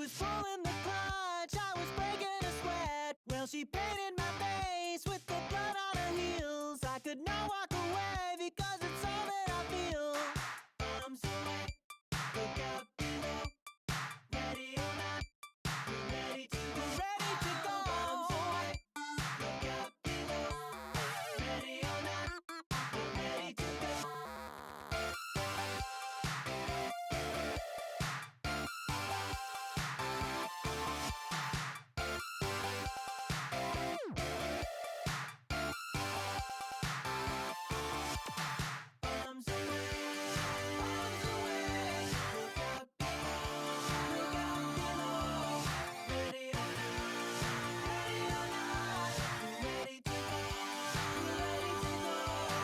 was pulling the clutch, I was breaking a sweat. Well, she painted my face with the blood on her heels. I could not walk away because it's all that I feel. I'm so wet, look out below. Ready or not, we're ready to go. Ready to go. I'm so wet, look out below. Ready or not, we're ready to go. Arms away, look out below, ready or not, ready to go,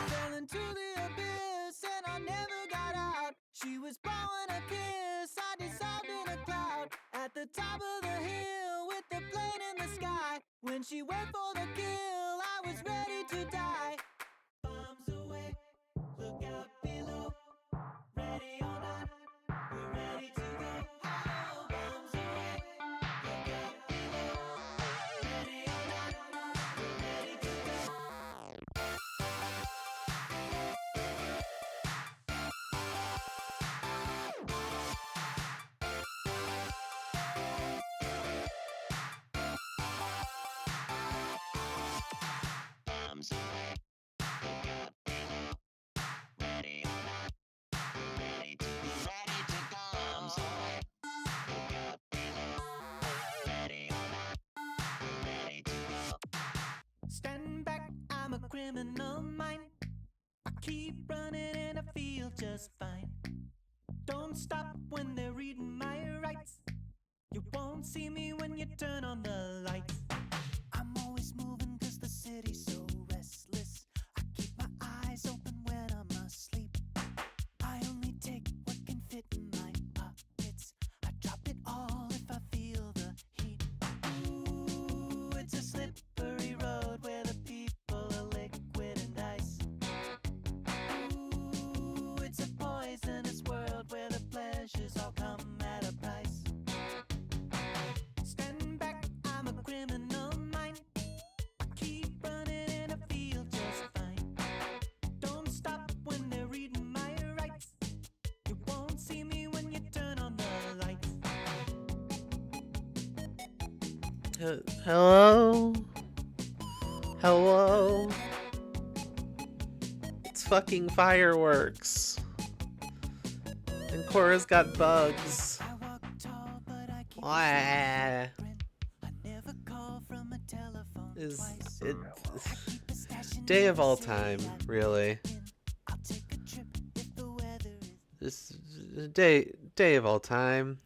fell into the abyss and I never got out. She was blowing a kiss, I dissolved in a cloud, at the top of the hill with the plane in the sky. When she went for the kill, I was ready to die. Bombs away, look out below. Ready or not, we're ready to go. Oh, bombs away, look out below. Ready or not, we're ready to go. Bombs away, look out below. Ready or not, we're ready to go. Bombs away, look out below. Ready or not, we're ready to go. Stand back, I'm a criminal mind. I keep running and I feel just fine. Don't stop when they're reading my rights. You won't see me when you turn on the lights. I'm always moving cause the city's so restless. I keep my eyes open when I'm asleep. I only take what can fit in my pockets. I drop it all if I feel the heat. Ooh, it's a slippery road where the people are liquid and ice. Ooh, it's a poisonous world where the pleasures all come at a price. Stand back, I'm a criminal mind. I keep running and I feel just fine. Don't stop when they're reading my rights. You won't see me when you turn on the lights. Hello? Hello? It's fucking fireworks. And Cora's got bugs. I walk tall, but I keep Wah. I never call from a telephone Is twice. it I keep a stash in day of every all city time, I've really? been. I'll take a trip if the weather is. This day of all time.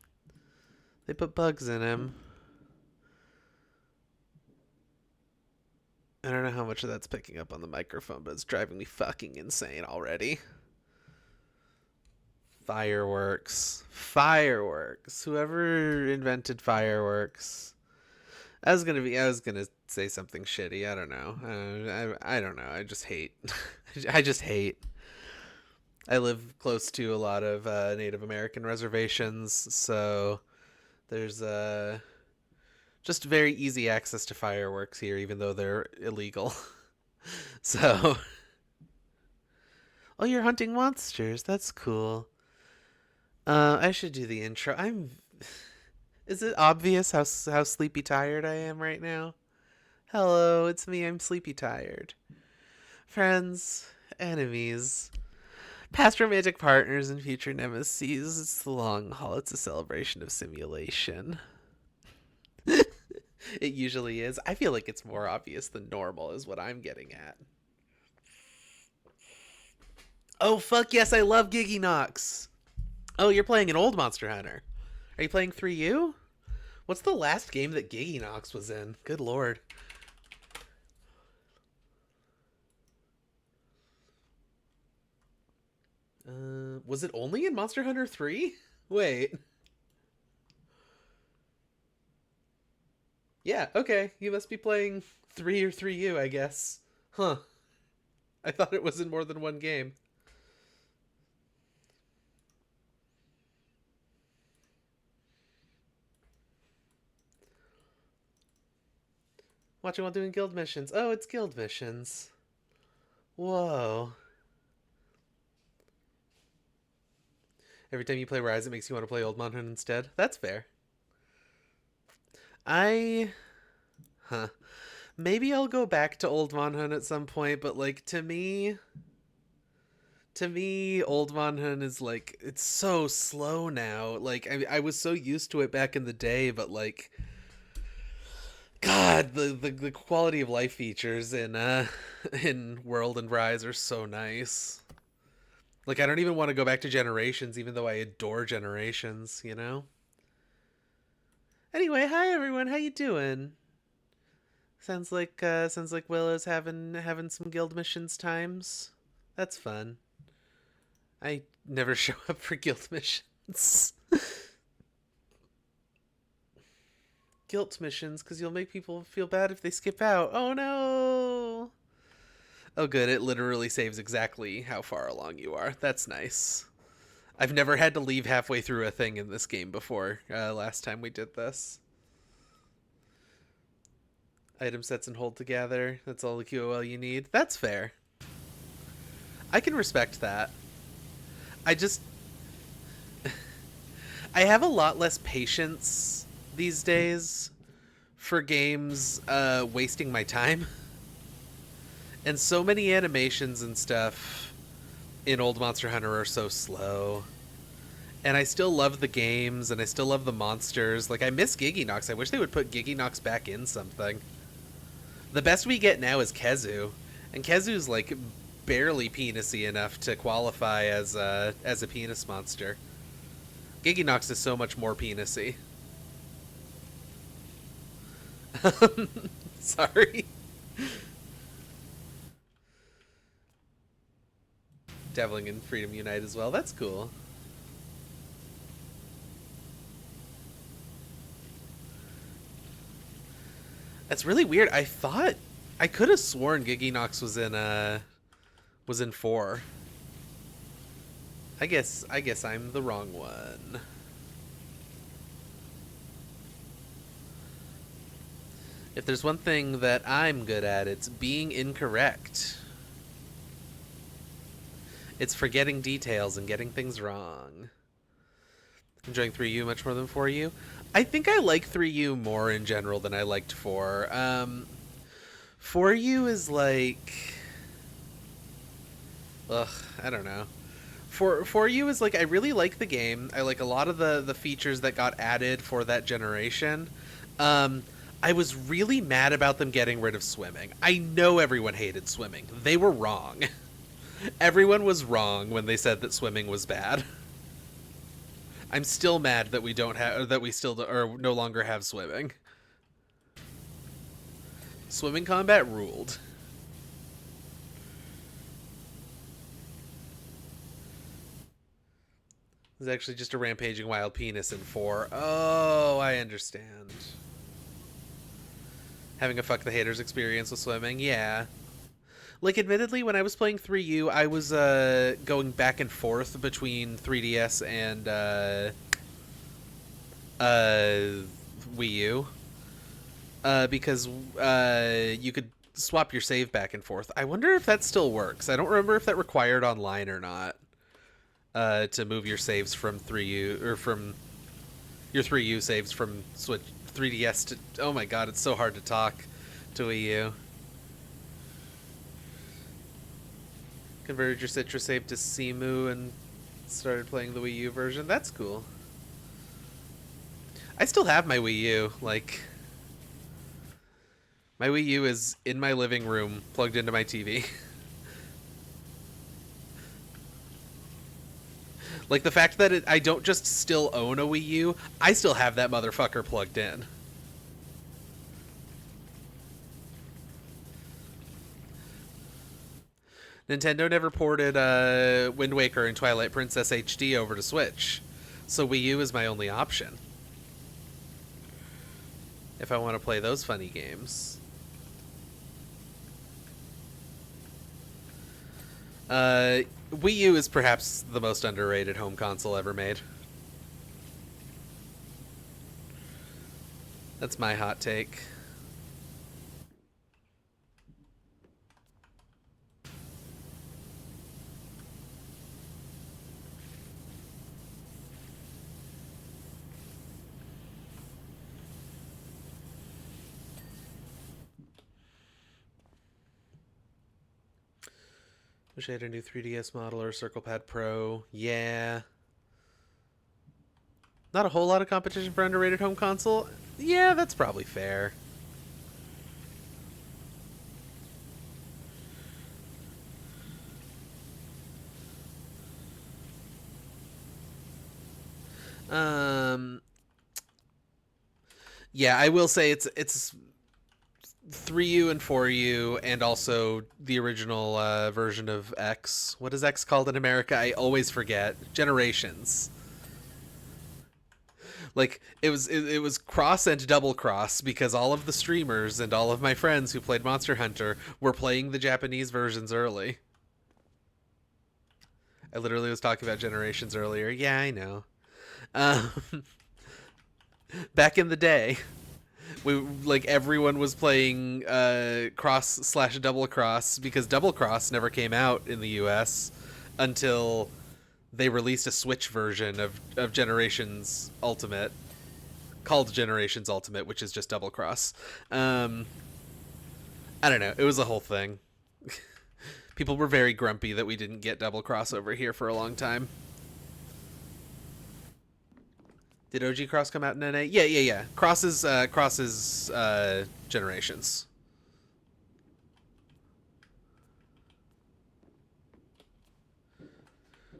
They put bugs in him. I don't know how much of that's picking up on the microphone, but it's driving me fucking insane already. Fireworks. Fireworks. Whoever invented fireworks. I was gonna say something shitty. I don't know. I don't know. I just hate. I just hate. I live close to a lot of Native American reservations, so there's just very easy access to fireworks here, even though they're illegal. So, oh, you're hunting monsters. That's cool. I should do the intro. Is it obvious how sleepy tired I am right now? Hello, it's me. I'm sleepy tired. Friends, enemies, past romantic partners, and future nemesis. It's the long haul. It's a celebration of simulation. It usually is. I feel like it's more obvious than normal, is what I'm getting at. Oh, fuck yes, I love Giggy Knox. Oh, you're playing an old Monster Hunter. Are you playing 3U? What's the last game that Giggy Knox was in? Good lord. Was it only in Monster Hunter 3? Wait. Yeah, okay. You must be playing 3 or 3U, I guess. Huh. I thought it was in more than one game. Watching while doing guild missions. Oh, it's guild missions. Whoa. Every time you play Rise, it makes you want to play Old Monhood instead. That's fair. I... Huh. Maybe I'll go back to Old Monhood at some point, but, like, to me, Old Monhood is, like, it's so slow now. Like, I was so used to it back in the day, but, like, God, the quality of life features in in World and Rise are so nice. Like, I don't even want to go back to Generations, even though I adore Generations, you know? Anyway, hi everyone, how you doing? Sounds like Willow's having some guild missions times. That's fun. I never show up for guild missions. Guilt missions, because you'll make people feel bad if they skip out. Oh no! Oh good, it literally saves exactly how far along you are. That's nice. I've never had to leave halfway through a thing in this game before, last time we did this. Item sets and hold together. That's all the QOL you need. That's fair. I can respect that. I just... I have a lot less patience these days for games wasting my time. And so many animations and stuff in Old Monster Hunter are so slow. And I still love the games, and I still love the monsters. Like, I miss Gigginox. I wish they would put Gigginox back in something. The best we get now is Kezu. And Kezu's, like, barely penisy enough to qualify as a penis monster. Gigginox is so much more penisy. Sorry. Dabbling in Freedom Unite as well. That's cool. That's really weird. I could have sworn Gigginox was in 4. I guess I'm the wrong one. If there's one thing that I'm good at, it's being incorrect. It's forgetting details and getting things wrong. Enjoying 3U much more than 4U? I think I like 3U more in general than I liked 4. 4U is like... Ugh, I don't know. 4U is like, I really like the game. I like a lot of the features that got added for that generation. I was really mad about them getting rid of swimming. I know everyone hated swimming. They were wrong. Everyone was wrong when they said that swimming was bad. I'm still mad that we still or no longer have swimming. Swimming combat ruled. There's actually just a rampaging wild penis in 4. Oh, I understand. Having a fuck the haters experience with swimming, yeah. Like, admittedly, when I was playing 3U, I was going back and forth between 3DS and Wii U. Because you could swap your save back and forth. I wonder if that still works. I don't remember if that required online or not. To move your saves from 3U, or from your 3U saves from Switch 3DS to... Oh my god, it's so hard to talk to Wii U. Converted your Citra save to Simu and started playing the Wii U version. That's cool. I still have my Wii U. Like, my Wii U is in my living room, plugged into my TV. Like, the fact that I don't just still own a Wii U, I still have that motherfucker plugged in. Nintendo never ported Wind Waker and Twilight Princess HD over to Switch, so Wii U is my only option if I want to play those funny games. Wii U is perhaps the most underrated home console ever made. That's my hot take. Wish I had a new 3DS model or CirclePad Pro. Yeah. Not a whole lot of competition for underrated home console. Yeah, that's probably fair. Um, yeah, I will say it's 3U and 4U, and also the original version of X. What is X called in America? I always forget. Generations. Like it was cross and double cross because all of the streamers and all of my friends who played Monster Hunter were playing the Japanese versions early. I literally was talking about Generations earlier. Yeah, I know. Um, back in the day, we like everyone was playing cross slash double cross because double cross never came out in the U.S. until they released a Switch version of Generations Ultimate called Generations Ultimate, which is just double cross. I don't know. It was a whole thing. People were very grumpy that we didn't get double cross over here for a long time. Did OG Cross come out in NA? Yeah, yeah, yeah. Cross is Generations.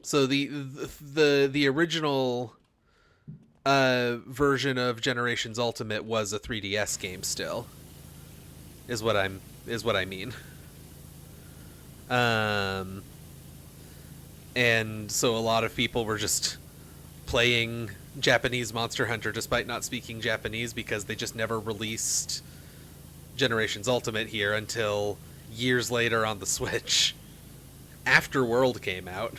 So the original version of Generations Ultimate was a 3DS game still. Is what I mean. Um and so a lot of people were just playing Japanese Monster Hunter despite not speaking Japanese because they just never released Generations Ultimate here until years later on the Switch after World came out.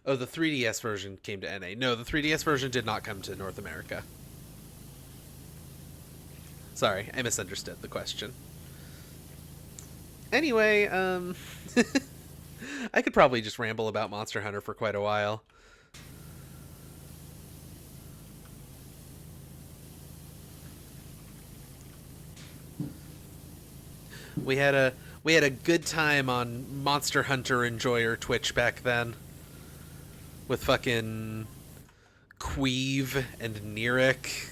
Oh, the 3DS version came to NA. No, the 3DS version did not come to North America. Sorry, I misunderstood the question. Anyway, I could probably just ramble about Monster Hunter for quite a while. We had a we had a good time on Monster Hunter Enjoyer Twitch back then with fucking Queeve and Neeric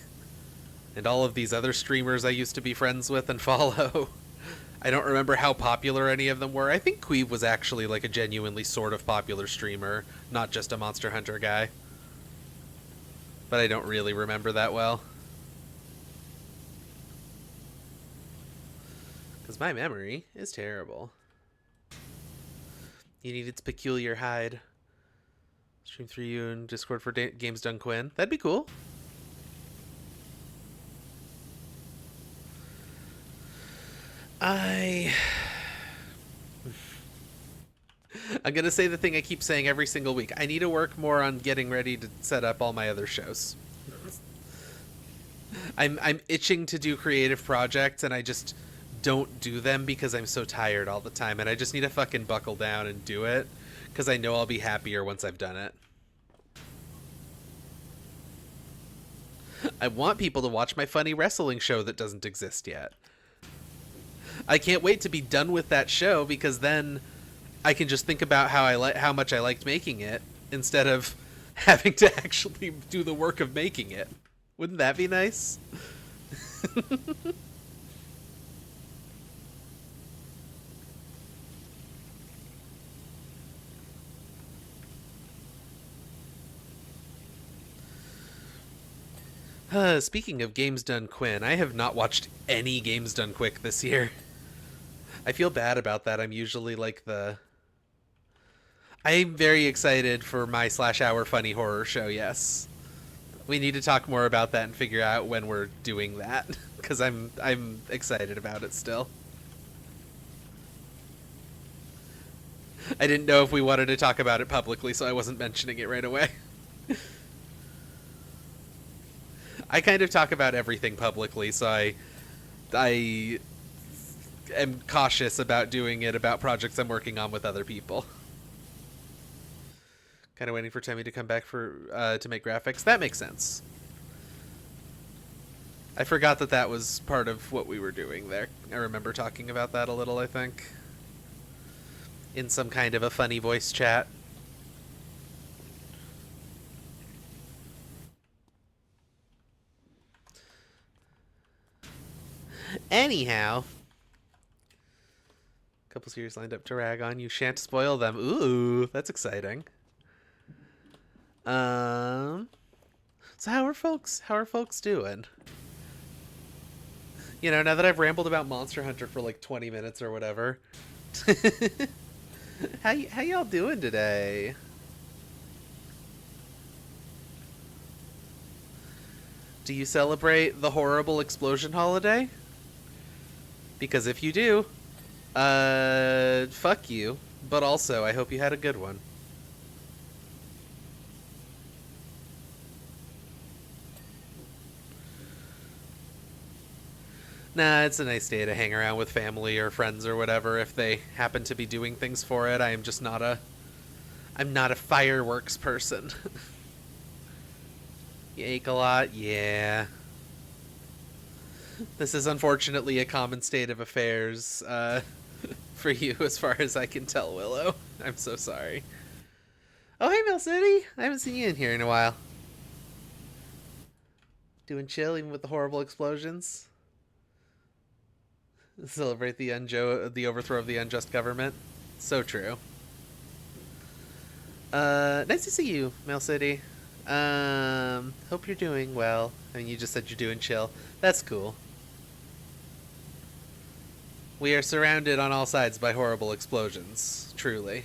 and all of these other streamers I used to be friends with and follow. I don't remember how popular any of them were. I think Queeve was actually like a genuinely sort of popular streamer, not just a Monster Hunter guy. But I don't really remember that well. Because my memory is terrible. You need its peculiar hide. Stream 3U and Discord for Games Done Quinn. That'd be cool. I'm gonna say the thing I keep saying every single week. I need to work more on getting ready to set up all my other shows. I'm itching to do creative projects and I just don't do them because I'm so tired all the time and I just need to fucking buckle down and do it because I know I'll be happier once I've done it. I want people to watch my funny wrestling show that doesn't exist yet. I can't wait to be done with that show because then I can just think about how much I liked making it instead of having to actually do the work of making it. Wouldn't that be nice? Speaking of Games Done Quinn, I have not watched any Games Done Quick this year. I feel bad about that. I'm usually like the... I'm very excited for my /hour funny horror show, yes. We need to talk more about that and figure out when we're doing that, because I'm excited about it still. I didn't know if we wanted to talk about it publicly, so I wasn't mentioning it right away. I kind of talk about everything publicly, so I am cautious about doing it about projects I'm working on with other people. Kind of waiting for Temmie to come back for to make graphics. That makes sense. I forgot that that was part of what we were doing there. I remember talking about that a little, I think, in some kind of a funny voice chat. Anyhow, couple series lined up to rag on. You shan't spoil them. Ooh, that's exciting. Um, so How are folks doing? You know, now that I've rambled about Monster Hunter for like 20 minutes or whatever, how y'all doing today? Do you celebrate the horrible explosion holiday? Because if you do, fuck you. But also, I hope you had a good one. Nah, it's a nice day to hang around with family or friends or whatever if they happen to be doing things for it. I'm not a fireworks person. You ache a lot? Yeah. This is unfortunately a common state of affairs for you as far as I can tell, Willow. I'm so sorry. Oh, hey, Mill City! I haven't seen you in here in a while. Doing chill even with the horrible explosions? Celebrate the overthrow of the unjust government? So true. Nice to see you, Mail City. Hope you're doing well. I mean, you just said you're doing chill. That's cool. We are surrounded on all sides by horrible explosions, truly.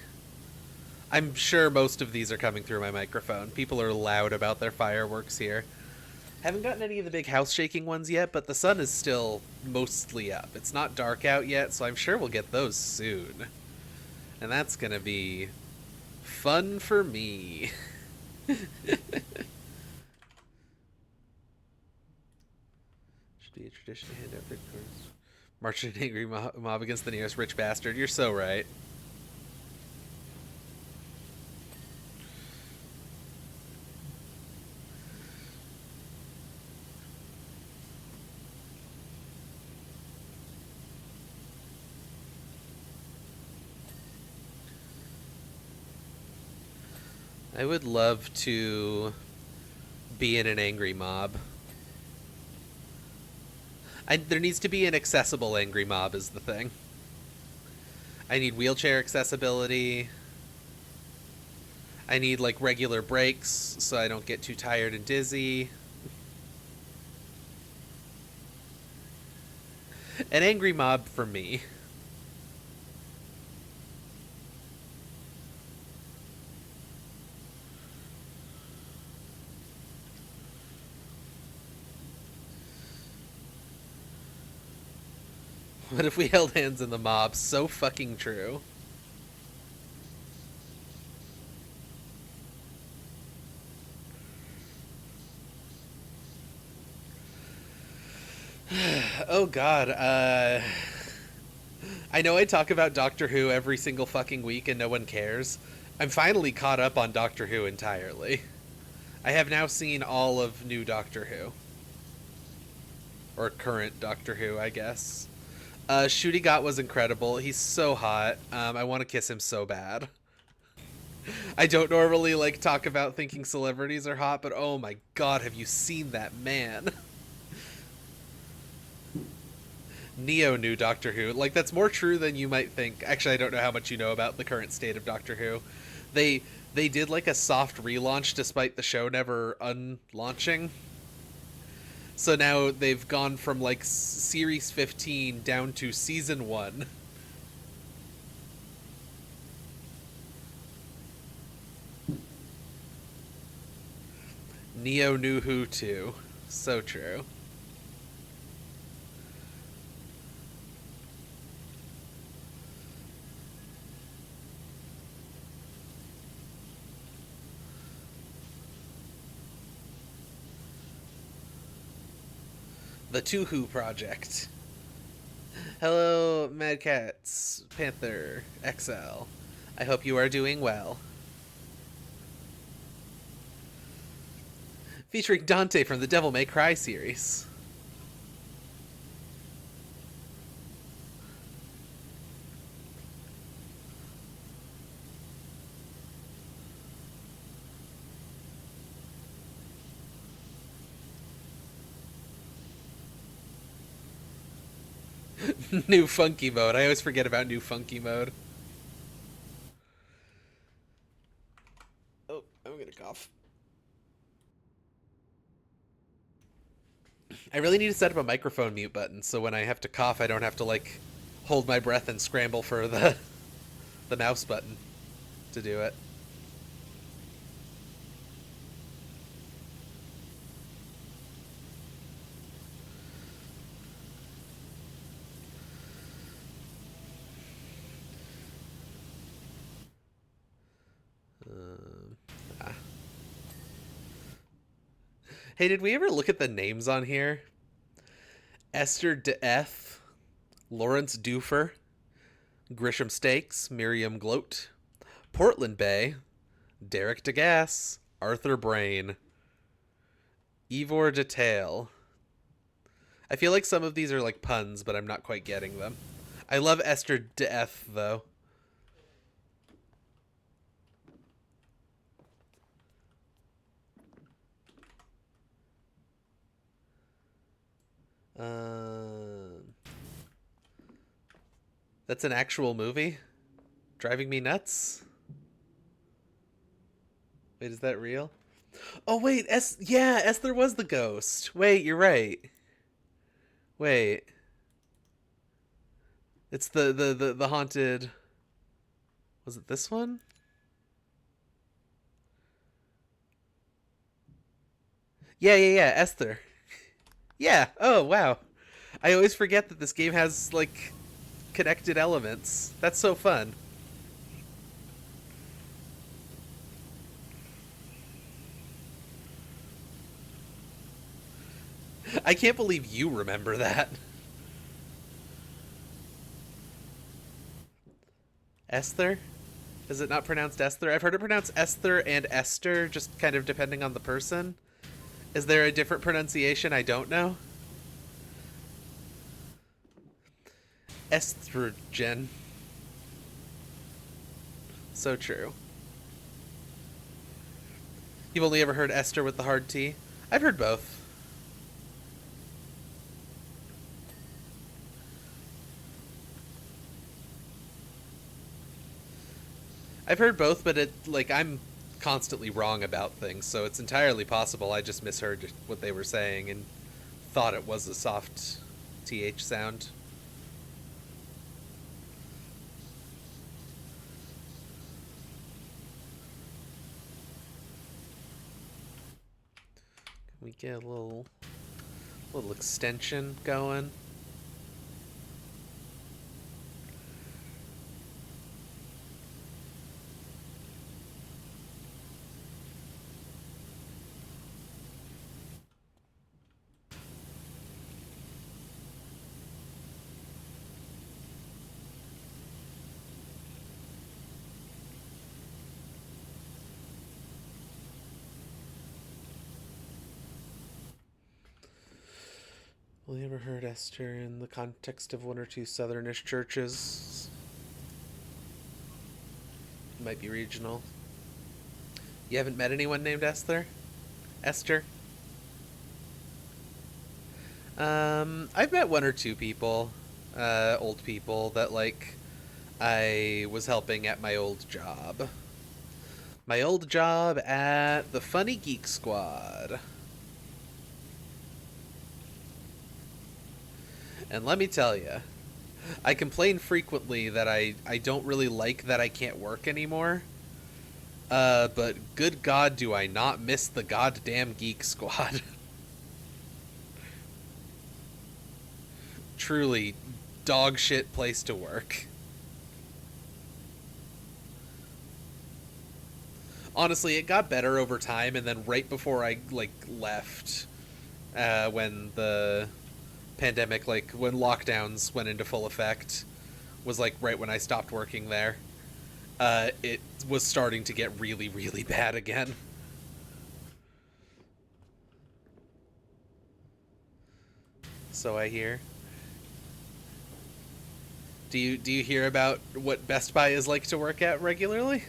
I'm sure most of these are coming through my microphone. People are loud about their fireworks here. Haven't gotten any of the big house shaking ones yet, but the sun is still mostly up. It's not dark out yet, so I'm sure we'll get those soon. And that's gonna be fun for me. Should be a tradition to hand out big cards. March an angry mob against the nearest rich bastard. You're so right. I would love to be in an angry mob. There needs to be an accessible angry mob is the thing. I need wheelchair accessibility. I need like regular breaks so I don't get too tired and dizzy. An angry mob for me. What if we held hands in the mob? So fucking true. Oh god, I know I talk about Doctor Who every single fucking week and no one cares. I'm finally caught up on Doctor Who entirely. I have now seen all of new Doctor Who. Or current Doctor Who, I guess. Shooty Got was incredible. He's so hot. I want to kiss him so bad. I don't normally like talk about thinking celebrities are hot, but oh my god, have you seen that man? Neo knew Doctor Who. Like, that's more true than you might think. Actually, I don't know how much you know about the current state of Doctor Who. They did like a soft relaunch despite the show never unlaunching. So now they've gone from like series 15 down to season 1. Neo knew who too. So true. The Two Who Project. Hello, Mad Cats, Panther, XL. I hope you are doing well. Featuring Dante from the Devil May Cry series. New funky mode. I always forget about new funky mode. Oh, I'm gonna cough. I really need to set up a microphone mute button so when I have to cough I don't have to like hold my breath and scramble for the mouse button to do it. Ah. Hey, did we ever look at the names on here? Esther DeF, Lawrence Doofer, Grisham Stakes, Miriam Gloat, Portland Bay, Derek DeGasse, Arthur Brain, Ivor Detail. I feel like some of these are like puns, but I'm not quite getting them. I love Esther DeF, though. That's an actual movie? Driving Me Nuts? Wait, is that real? Oh, wait, yeah, Esther was the ghost. Wait, you're right. Wait. It's the haunted... Was it this one? Yeah, Esther. Yeah, oh, wow. I always forget that this game has, like, connected elements. That's so fun. I can't believe you remember that. Esther? Is it not pronounced Esther? I've heard it pronounced Esther and Esther, just kind of depending on the person. Is there a different pronunciation I don't know? Estrogen. So true. You've only ever heard Esther with the hard T? I've heard both. I've heard both, but I'm constantly wrong about things, so it's entirely possible I just misheard what they were saying and thought it was a soft TH sound. Can we get a little extension going? Well, you ever heard Esther in the context of one or two southernish churches? Might be regional. You haven't met anyone named Esther? Esther? I've met one or two people, old people that like I was helping at my old job. My old job at the Funny Geek Squad. And let me tell you, I complain frequently that I don't really like that I can't work anymore. But good God, do I not miss the goddamn Geek Squad. Truly, dog shit place to work. Honestly, it got better over time, and then right before I left, when the pandemic, when lockdowns went into full effect, was right when I stopped working there. It was starting to get really, really bad again. So I hear. Do you hear about what Best Buy is like to work at regularly?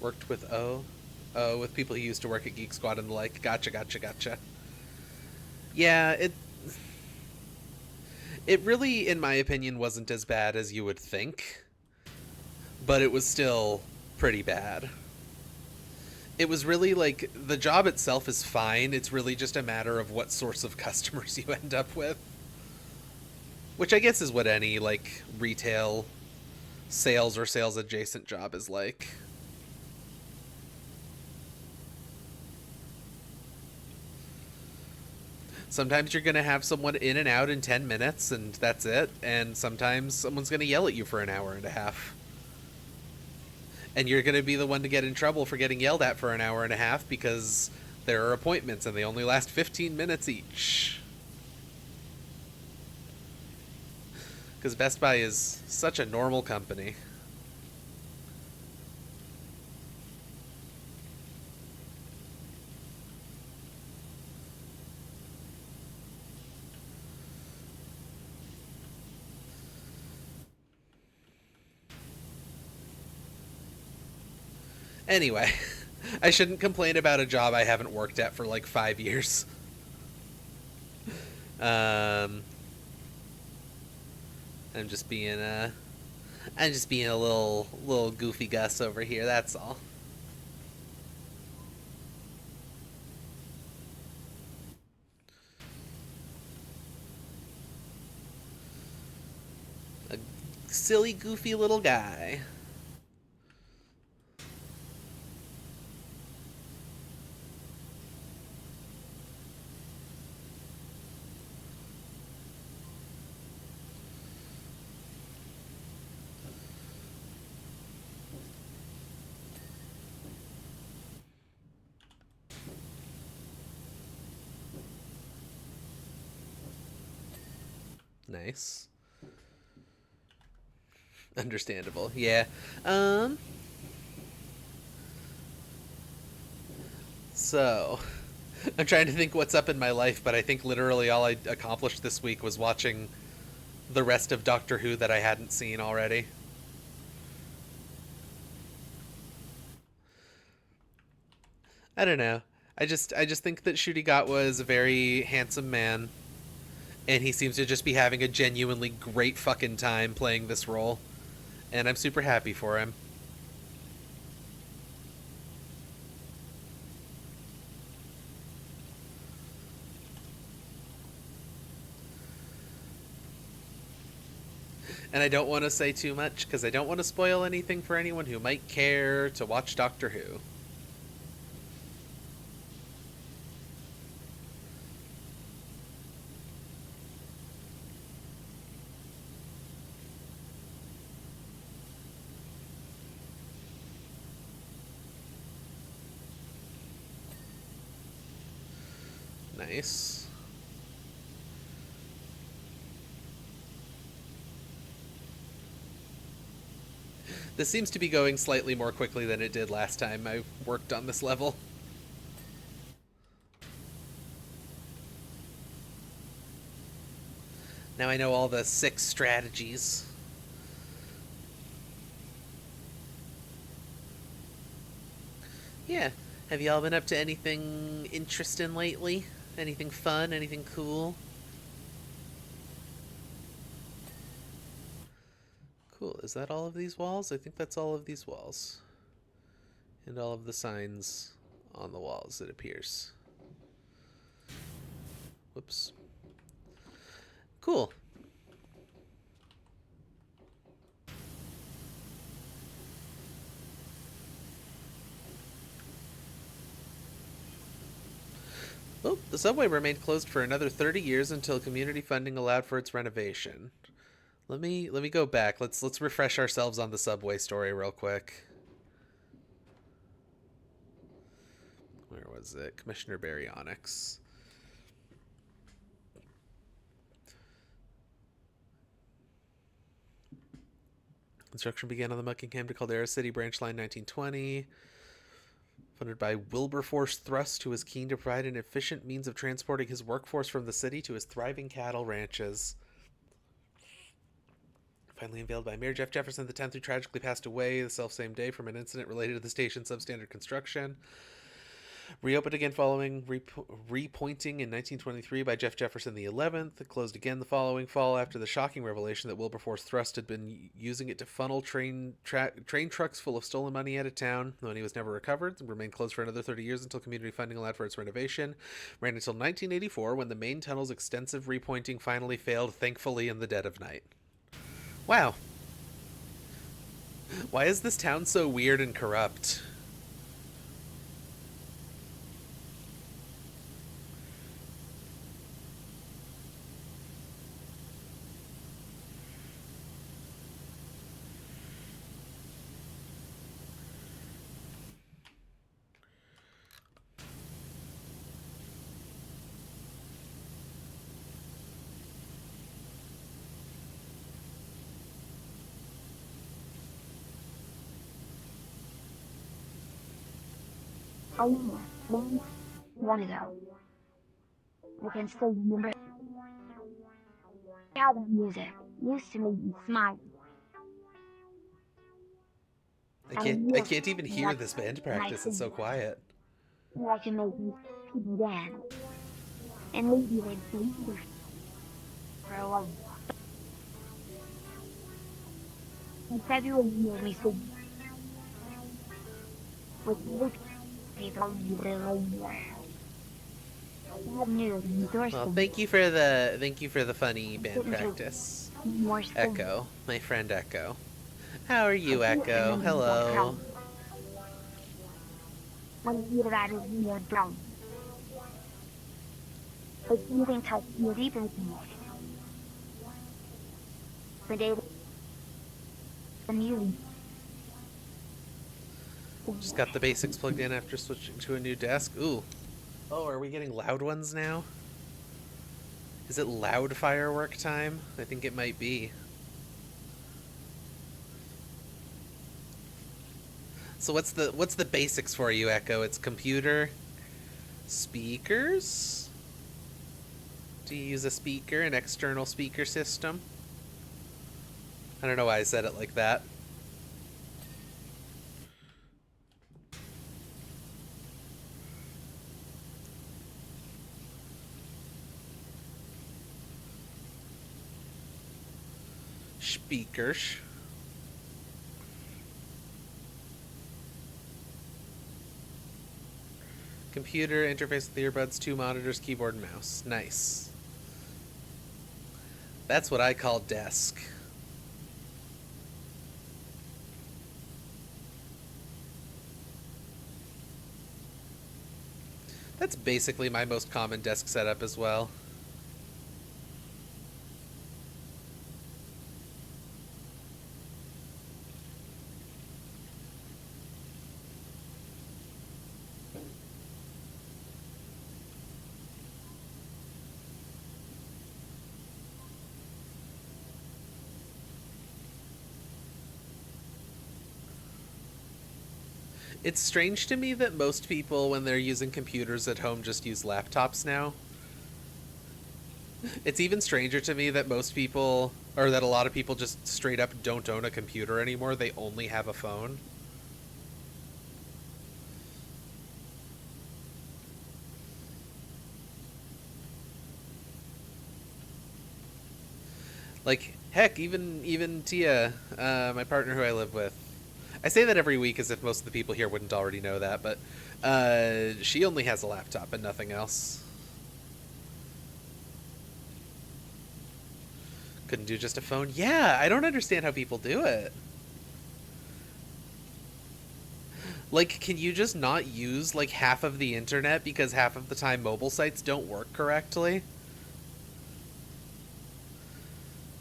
Worked with with people who used to work at Geek Squad and the like. Gotcha, gotcha, gotcha. Yeah, it really, in my opinion, wasn't as bad as you would think, but it was still pretty bad. It was really like the job itself is fine. It's really just a matter of what source of customers you end up with, which I guess is what any like retail sales or sales adjacent job is like. Sometimes you're going to have someone in and out in 10 minutes and that's it, and sometimes someone's going to yell at you for an hour and a half. And you're going to be the one to get in trouble for getting yelled at for an hour and a half because there are appointments and they only last 15 minutes each. Because Best Buy is such a normal company. Anyway, I shouldn't complain about a job I haven't worked at for like 5 years. Um, I'm just being a little goofy Gus over here. That's all. A silly, goofy little guy. Nice. Understandable. Yeah. Um. So, I'm trying to think what's up in my life, but I think literally all I accomplished this week was watching the rest of Doctor Who that I hadn't seen already. I don't know. I just think that Ncuti Gatwa is a very handsome man, and he seems to just be having a genuinely great fucking time playing this role, and I'm super happy for him. And I don't want to say too much because I don't want to spoil anything for anyone who might care to watch Doctor Who. Nice. This seems to be going slightly more quickly than it did last time I worked on this level. Now I know all the 6 strategies. Yeah. Have y'all been up to anything interesting lately? Anything fun? Anything cool? Cool. Is that all of these walls? I think that's all of these walls. And all of the signs on the walls, it appears. Whoops. Cool. Oh, the subway remained closed for another 30 years until community funding allowed for its renovation. Let me go back. Let's refresh ourselves on the subway story real quick. Where was it? Commissioner Baryonyx. Construction began on the Buckingham to Caldera City branch line 1920. Funded by Wilberforce Thrust, who was keen to provide an efficient means of transporting his workforce from the city to his thriving cattle ranches. Finally unveiled by Mayor Jeff Jefferson X, who tragically passed away the self-same day from an incident related to the station's substandard construction. Reopened again following repointing in 1923 by Jeff Jefferson XI. It closed again the following fall after the shocking revelation that Wilberforce Thrust had been using it to funnel train trucks full of stolen money out of town. The money was never recovered and remained closed for another 30 years until community funding allowed for its renovation. Ran until 1984 when the main tunnel's extensive repointing finally failed, thankfully in the dead of night. Wow. Why is this town so weird and corrupt? Oh, long ago. I can still remember how that music used to make me smile. I can't even hear this band practice. It's so quiet. I can make people dance. And maybe they'd believe for a while. In February, we said, with big people, Well, thank you for the funny band practice. Echo, my friend Echo. How are you, Echo? Hello. Just got the basics plugged in after switching to a new desk. Ooh. Oh, are we getting loud ones now? Is it loud firework time? I think it might be. So what's the basics for you, Echo? It's computer, speakers. Do you use a speaker, an external speaker system? I don't know why I said it like that. Speakers. Computer, interface with earbuds, 2 monitors, keyboard, and mouse. Nice. That's what I call desk. That's basically my most common desk setup as well. It's strange to me that most people, when they're using computers at home, just use laptops now. It's even stranger to me that most people, or that a lot of people just straight up don't own a computer anymore. They only have a phone. Like, heck, even Tia, my partner who I live with. I say that every week as if most of the people here wouldn't already know that, but she only has a laptop and nothing else. Couldn't do just a phone? Yeah, I don't understand how people do it. Like, can you just not use, like, half of the internet because half of the time mobile sites don't work correctly?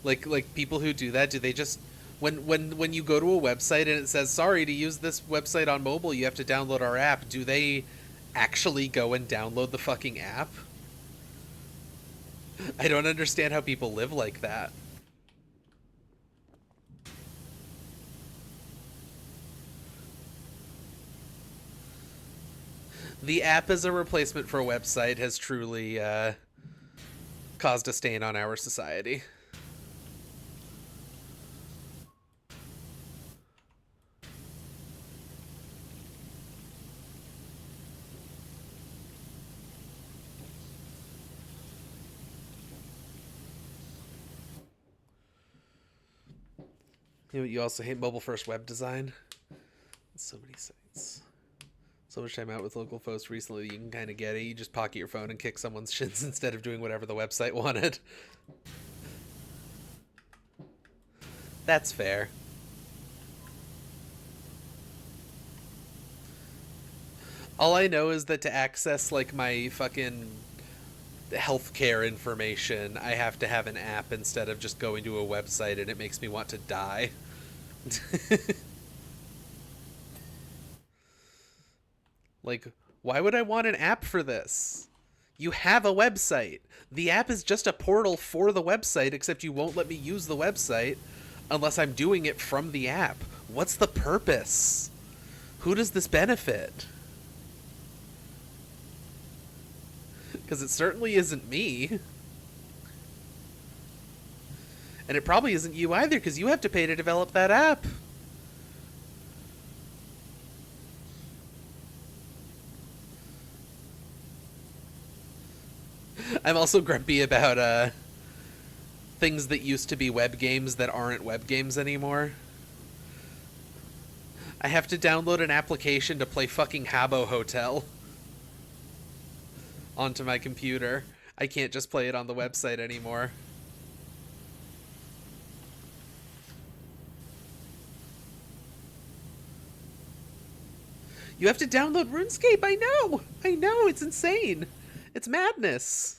Like people who do that, do they just when you go to a website and it says sorry to use this website on mobile, you have to download our app, do they actually go and download the fucking app? I don't understand how people live like that. The app as a replacement for a website has truly caused a stain on our society. You also hate mobile first web design? So many sites. So much time out with local folks recently, you can kind of get it. You just pocket your phone and kick someone's shins instead of doing whatever the website wanted. That's fair. All I know is that to access, like, my fucking healthcare information, I have to have an app instead of just going to a website, and it makes me want to die. Like, why would I want an app for this? You have a website. The app is just a portal for the website, except you won't let me use the website unless I'm doing it from the app. What's the purpose? Who does this benefit? Because it certainly isn't me. And it probably isn't you either, because you have to pay to develop that app. I'm also grumpy about things that used to be web games that aren't web games anymore. I have to download an application to play fucking Habbo Hotel onto my computer. I can't just play it on the website anymore. You have to download RuneScape, I know! I know, it's insane! It's madness!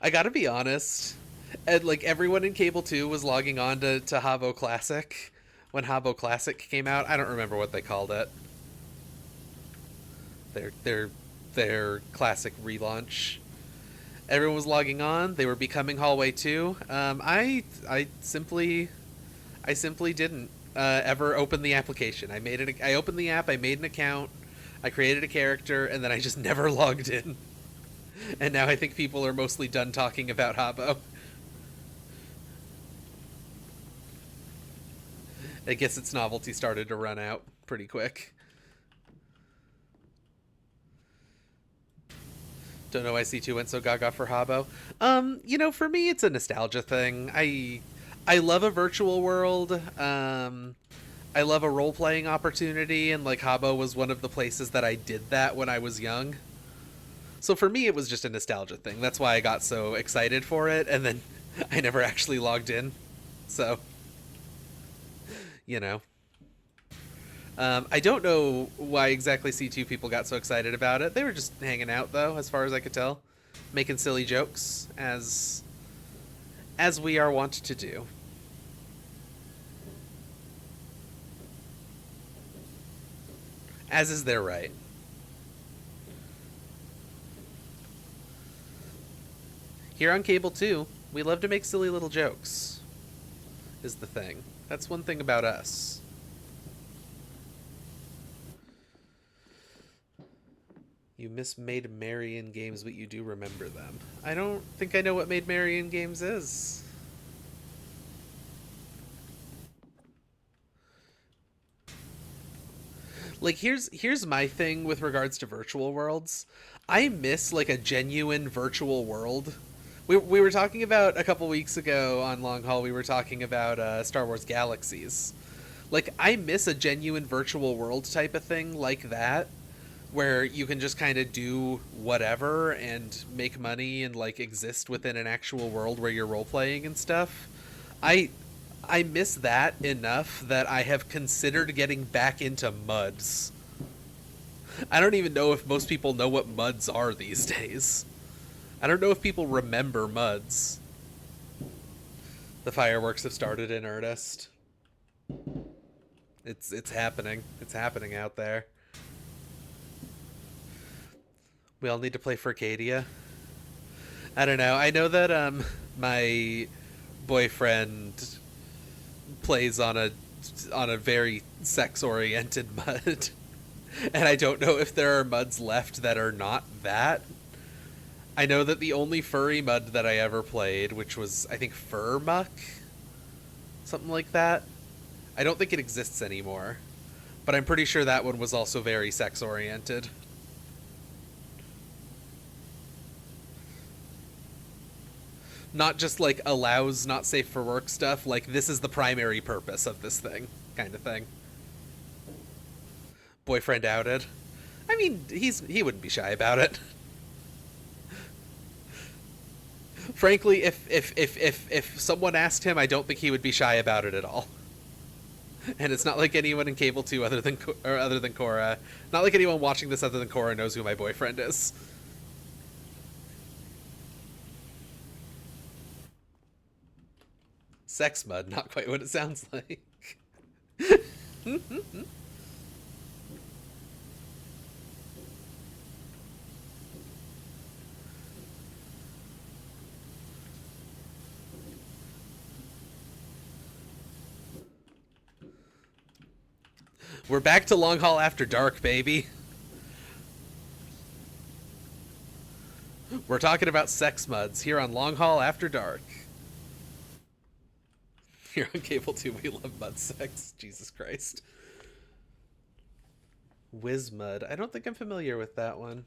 I gotta be honest, and like everyone in Cable 2 was logging on to Habbo Classic when Habbo Classic came out. I don't remember what they called it. Their classic relaunch. Everyone was logging on. They were becoming Hallway 2. I simply didn't ever open the application. I opened the app. I made an account. I created a character, and then I just never logged in. And now I think people are mostly done talking about Habbo. I guess its novelty started to run out pretty quick. Don't know why C2 went so gaga for Habbo. You know, for me, it's a nostalgia thing. I love a virtual world. I love a role-playing opportunity, and like Habbo was one of the places that I did that when I was young. So for me, it was just a nostalgia thing. That's why I got so excited for it, and then I never actually logged in. So, you know. I don't know why exactly C2 people got so excited about it. They were just hanging out, though, as far as I could tell. Making silly jokes, as we are wont to do. As is their right. Here on Cable 2, we love to make silly little jokes, is the thing. That's one thing about us. You miss Made Marion games, but you do remember them. I don't think I know what Made Marion games is. Like, here's my thing with regards to virtual worlds. I miss, like, a genuine virtual world. We were talking about a couple weeks ago on Long Haul, we were talking about Star Wars Galaxies. Like, I miss a genuine virtual world type of thing like that, where you can just kind of do whatever and make money and, like, exist within an actual world where you're role-playing and stuff. I miss that enough that I have considered getting back into MUDs. I don't even know if most people know what MUDs are these days. I don't know if people remember MUDs. The fireworks have started in earnest. It's happening. It's happening out there. We all need to play Furcadia. I don't know. I know that my boyfriend plays on a very sex-oriented MUD. And I don't know if there are MUDs left that are not that. I know that the only furry MUD that I ever played, which was, I think, Fur Muck? Something like that. I don't think it exists anymore. But I'm pretty sure that one was also very sex-oriented. Not just, like, allows not safe for work stuff, like, this is the primary purpose of this thing, kind of thing. Boyfriend outed. I mean, he wouldn't be shy about it. Frankly, if someone asked him, I don't think he would be shy about it at all. And it's not like anyone in Cable 2 other than Cora. Not like anyone watching this other than Cora knows who my boyfriend is. Sex MUD, not quite what it sounds like. We're back to Long Haul After Dark, baby. We're talking about sex MUDs here on Long Haul After Dark. Here on Cable 2, we love MUD sex. Jesus Christ. WizMud. I don't think I'm familiar with that one.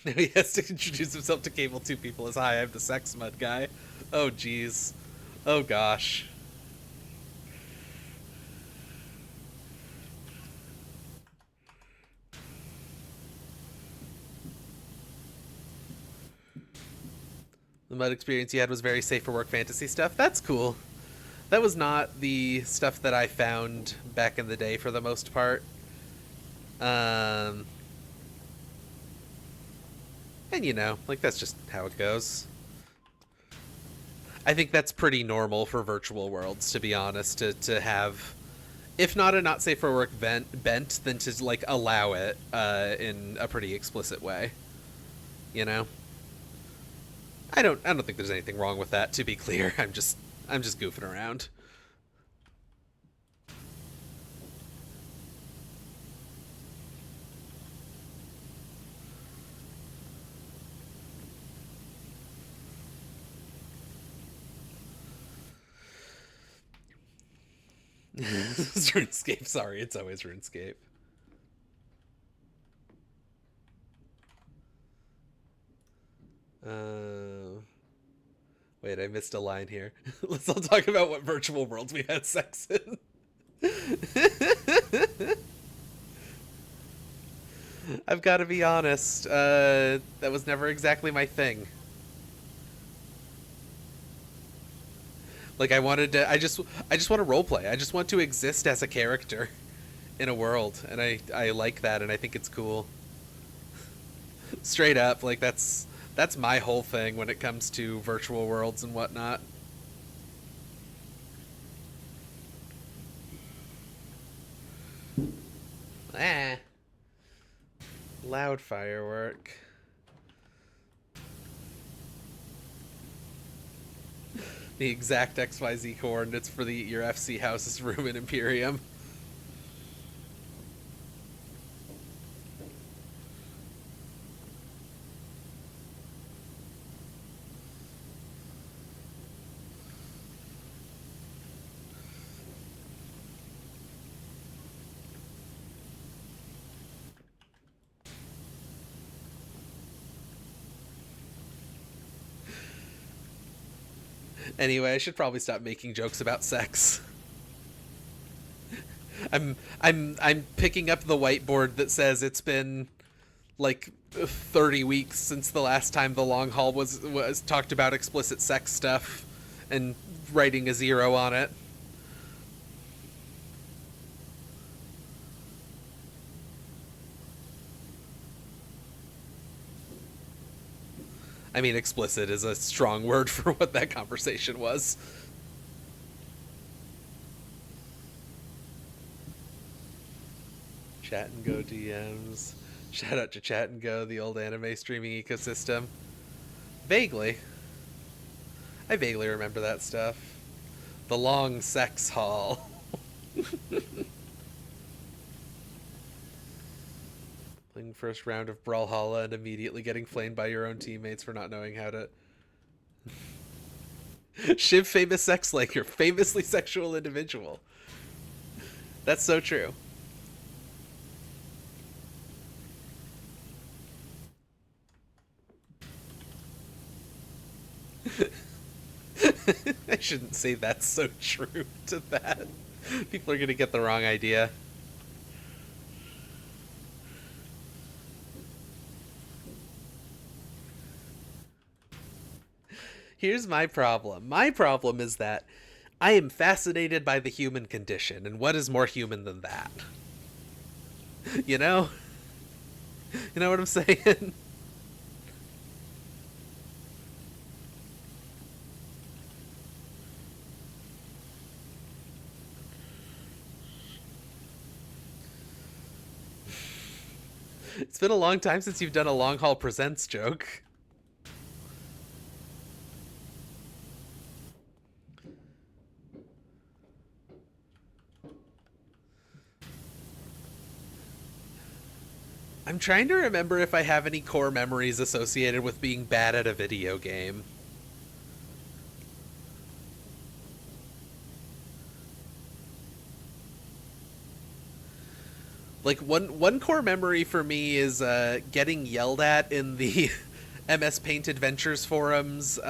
Now he has to introduce himself to Cable 2 people as, hi, I'm the sex MUD guy. Oh, jeez. Oh, gosh. The MUD experience you had was very safe for work fantasy stuff. That's cool. That was not the stuff that I found back in the day for the most part. And you know, like, that's just how it goes. I think that's pretty normal for virtual worlds, to be honest, to have, if not a not safe for work bent, then to, like, allow it in a pretty explicit way. You know? I don't think there's anything wrong with that, to be clear. I'm just goofing around. It's RuneScape, sorry, it's always RuneScape. Wait, I missed a line here. Let's all talk about what virtual worlds we had sex in. I've got to be honest, that was never exactly my thing. Like, I just want to roleplay. I just want to exist as a character in a world, and I like that, and I think it's cool. Straight up, like, that's my whole thing when it comes to virtual worlds and whatnot. Ah. Loud firework. The exact XYZ coordinates for your FC house's room in Imperium. Anyway, I should probably stop making jokes about sex. I'm picking up the whiteboard that says it's been like 30 weeks since the last time the long haul was talked about explicit sex stuff, and writing a 0 on it. I mean, explicit is a strong word for what that conversation was. Chat and Go DMs. Shout out to Chat and Go, the old anime streaming ecosystem. Vaguely. I vaguely remember that stuff. The long sex hall. Playing first round of Brawlhalla and immediately getting flamed by your own teammates for not knowing how to... Shiv famous sex liker, famously sexual individual. That's so true. I shouldn't say that's so true to that. People are gonna get the wrong idea. Here's my problem. My problem is that I am fascinated by the human condition, and what is more human than that? You know? You know what I'm saying? It's been a long time since you've done a Long Haul Presents joke. I'm trying to remember if I have any core memories associated with being bad at a video game. Like, one core memory for me is getting yelled at in the MS Paint Adventures forums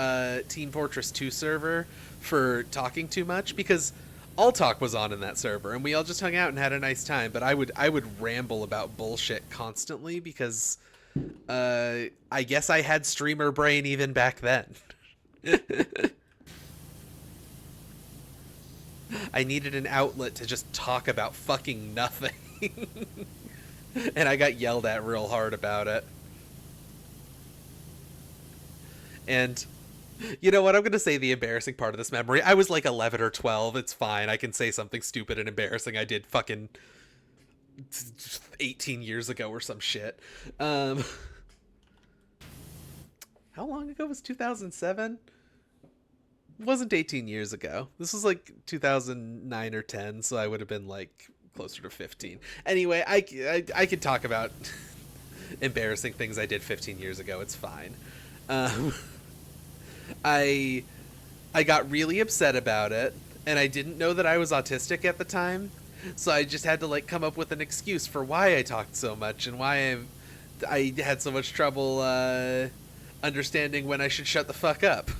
Team Fortress 2 server for talking too much, because All Talk was on in that server and we all just hung out and had a nice time, but I would ramble about bullshit constantly because I guess I had streamer brain even back then. I needed an outlet to just talk about fucking nothing. And I got yelled at real hard about it. And you know what? I'm going to say the embarrassing part of this memory. I was like 11 or 12. It's fine. I can say something stupid and embarrassing I did fucking 18 years ago or some shit. How long ago was 2007? It wasn't 18 years ago. This was like 2009 or 10, so I would have been like closer to 15. Anyway, I could talk about embarrassing things I did 15 years ago. It's fine. I got really upset about it, and I didn't know that I was autistic at the time, so I just had to like come up with an excuse for why I talked so much and why I had so much trouble understanding when I should shut the fuck up.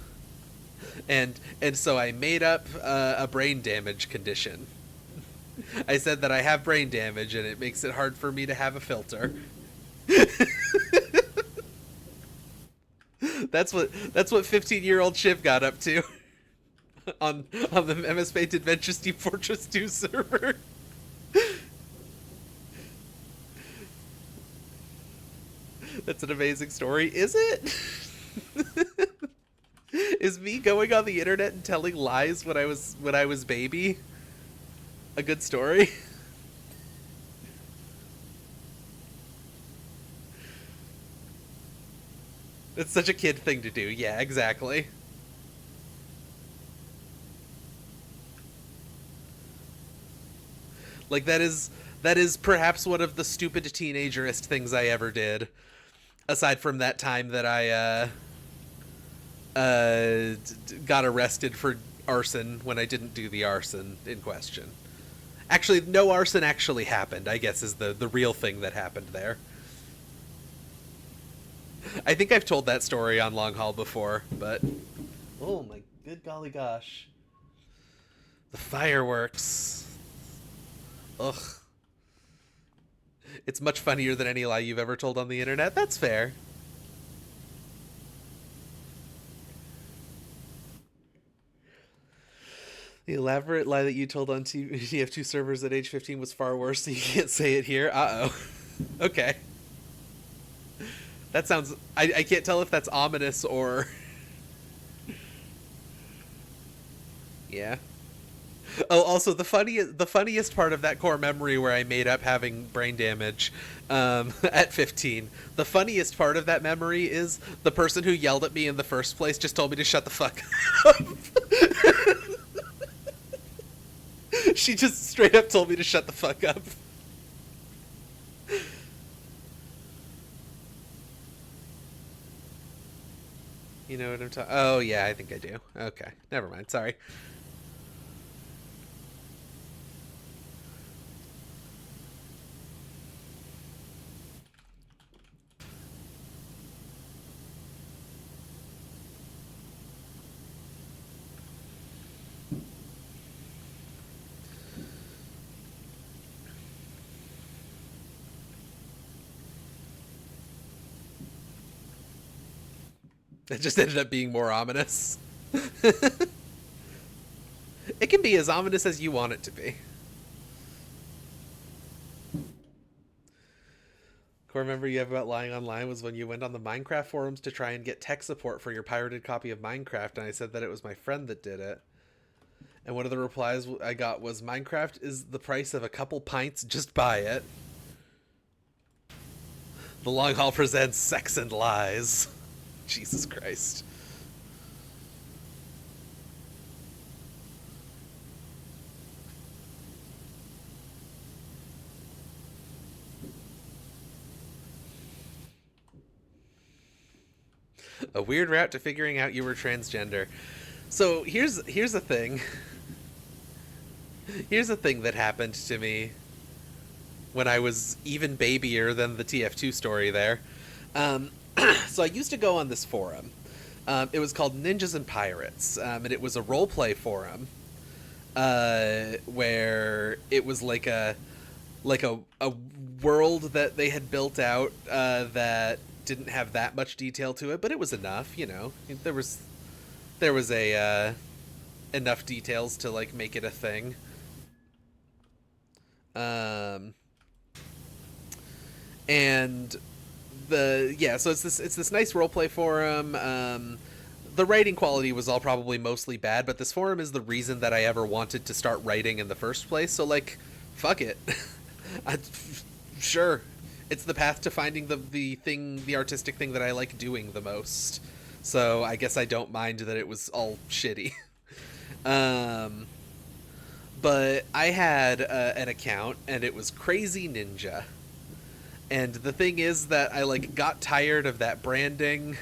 And so I made up a brain damage condition. I said that I have brain damage and it makes it hard for me to have a filter. That's what 15-year-old Shiv got up to on the MS Paint Adventures Team Fortress 2 server. That's an amazing story, is it? Is me going on the internet and telling lies when I was baby a good story? It's such a kid thing to do. Yeah, exactly. Like that is perhaps one of the stupid teenagerist things I ever did. Aside from that time that I got arrested for arson when I didn't do the arson in question. Actually, no arson actually happened, I guess, is the real thing that happened there. I think I've told that story on Long Haul before, but... Oh my good golly gosh. The fireworks. Ugh. It's much funnier than any lie you've ever told on the internet. That's fair. The elaborate lie that you told on TF2 servers at age 15 was far worse, so you can't say it here. Uh-oh. Okay. That sounds. I can't tell if that's ominous or. Yeah. Oh, also the funniest part of that core memory where I made up having brain damage at 15. The funniest part of that memory is the person who yelled at me in the first place just told me to shut the fuck up. She just straight up told me to shut the fuck up. You know what I'm talking? Oh yeah, I think I do. Okay, never mind. Sorry. It just ended up being more ominous. It can be as ominous as you want it to be. Core memory you have about lying online was when you went on the Minecraft forums to try and get tech support for your pirated copy of Minecraft, and I said that it was my friend that did it. And one of the replies I got was, Minecraft is the price of a couple pints, just buy it. The Long Haul presents Sex and Lies. Jesus Christ. A weird route to figuring out you were transgender. So here's a thing. Here's a thing that happened to me when I was even babyier than the TF2 story there. So I used to go on this forum. It was called Ninjas and Pirates, and it was a roleplay forum where it was like a world that they had built out that didn't have that much detail to it, but it was enough, you know. There was a enough details to like make it a thing. And so it's this nice roleplay forum. The writing quality was all probably mostly bad, but this forum is the reason that I ever wanted to start writing in the first place. So like, fuck it. Sure, it's the path to finding the artistic thing that I like doing the most. So I guess I don't mind that it was all shitty. But I had an account, and it was Crazy Ninja. And the thing is that I like got tired of that branding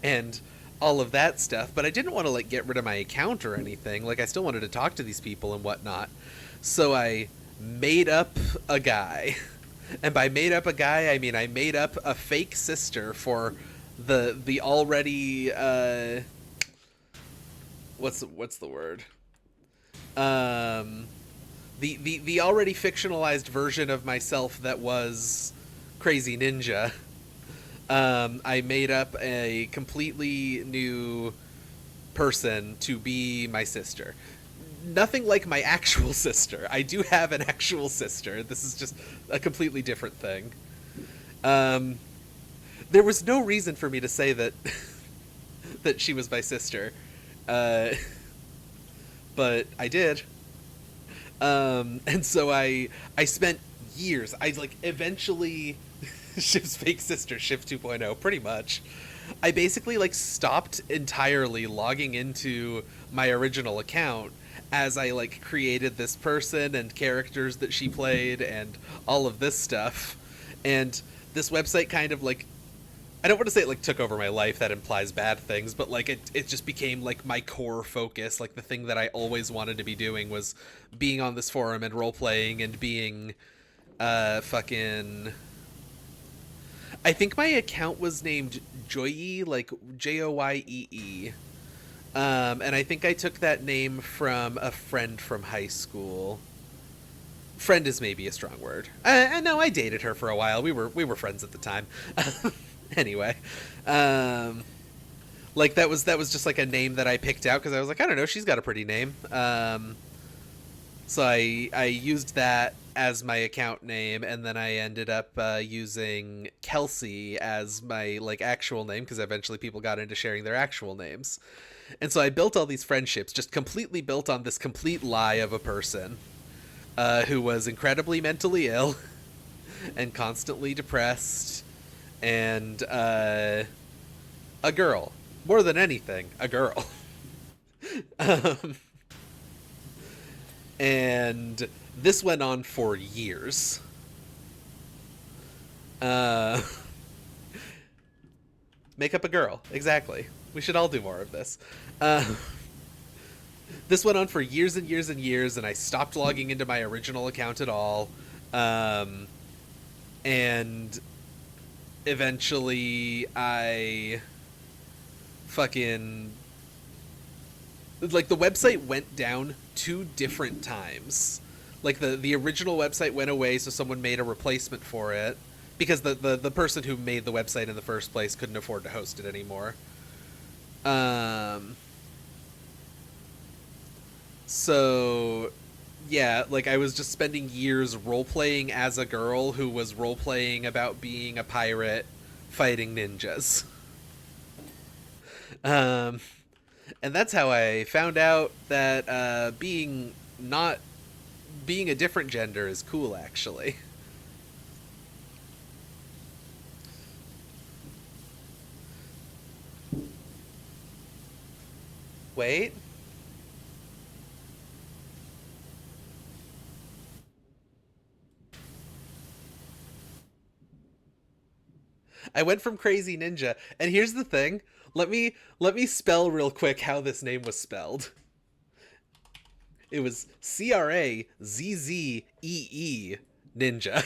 and all of that stuff, but I didn't want to like get rid of my account or anything. Like I still wanted to talk to these people and whatnot. So I made up a guy. And by made up a guy, I mean I made up a fake sister for the already what's the word? The already fictionalized version of myself that was Crazy Ninja. I made up a completely new person to be my sister. Nothing like my actual sister. I do have an actual sister. This is just a completely different thing. There was no reason for me to say that that she was my sister. But I did. And so I spent years. I like eventually Shiv's fake sister, Shiv 2.0, pretty much. I basically like stopped entirely logging into my original account as I like created this person and characters that she played and all of this stuff. And this website kind of like, I don't want to say it like took over my life, that implies bad things, but like it just became like my core focus. Like the thing that I always wanted to be doing was being on this forum and role playing and being fucking, I think my account was named Joyee, like Joyee. And I think I took that name from a friend from high school. Friend is maybe a strong word. No, I dated her for a while. We were friends at the time. Anyway, like that was just like a name that I picked out because I was like, I don't know, she's got a pretty name. So I used that as my account name, and then I ended up using Kelsey as my like actual name because eventually people got into sharing their actual names. And so I built all these friendships, just completely built on this complete lie of a person who was incredibly mentally ill and constantly depressed, and a girl. More than anything, a girl. um, and this went on for years. Uh, make up a girl, exactly. We should all do more of this. Uh, this went on for years and years and years, and I stopped logging into my original account at all. Um, and eventually, I fucking like the website went down 2 different times. Like the original website went away, so someone made a replacement for it because the person who made the website in the first place couldn't afford to host it anymore. So yeah, like I was just spending years role playing as a girl who was role playing about being a pirate fighting ninjas. Um, and that's how I found out that being a different gender is cool, actually. Wait. I went from Crazy Ninja, and here's the thing. Let me spell real quick how this name was spelled. It was Crazzee Ninja.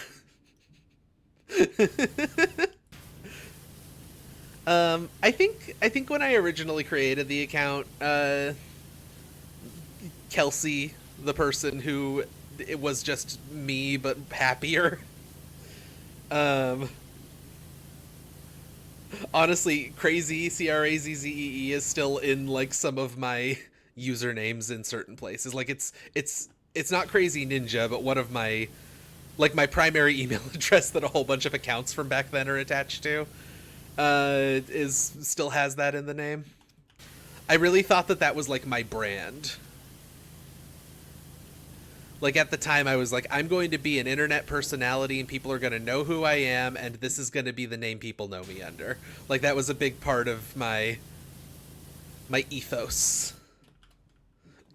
I think when I originally created the account, Kelsey, the person who it was just me but happier. Um, honestly, Crazy Crazzee is still in like some of my usernames in certain places. Like it's not Crazy Ninja, but one of my like my primary email address that a whole bunch of accounts from back then are attached to is still has that in the name. I really thought that that was like my brand. Like at the time I was like, I'm going to be an internet personality and people are going to know who I am, and this is going to be the name people know me under. Like that was a big part of my ethos.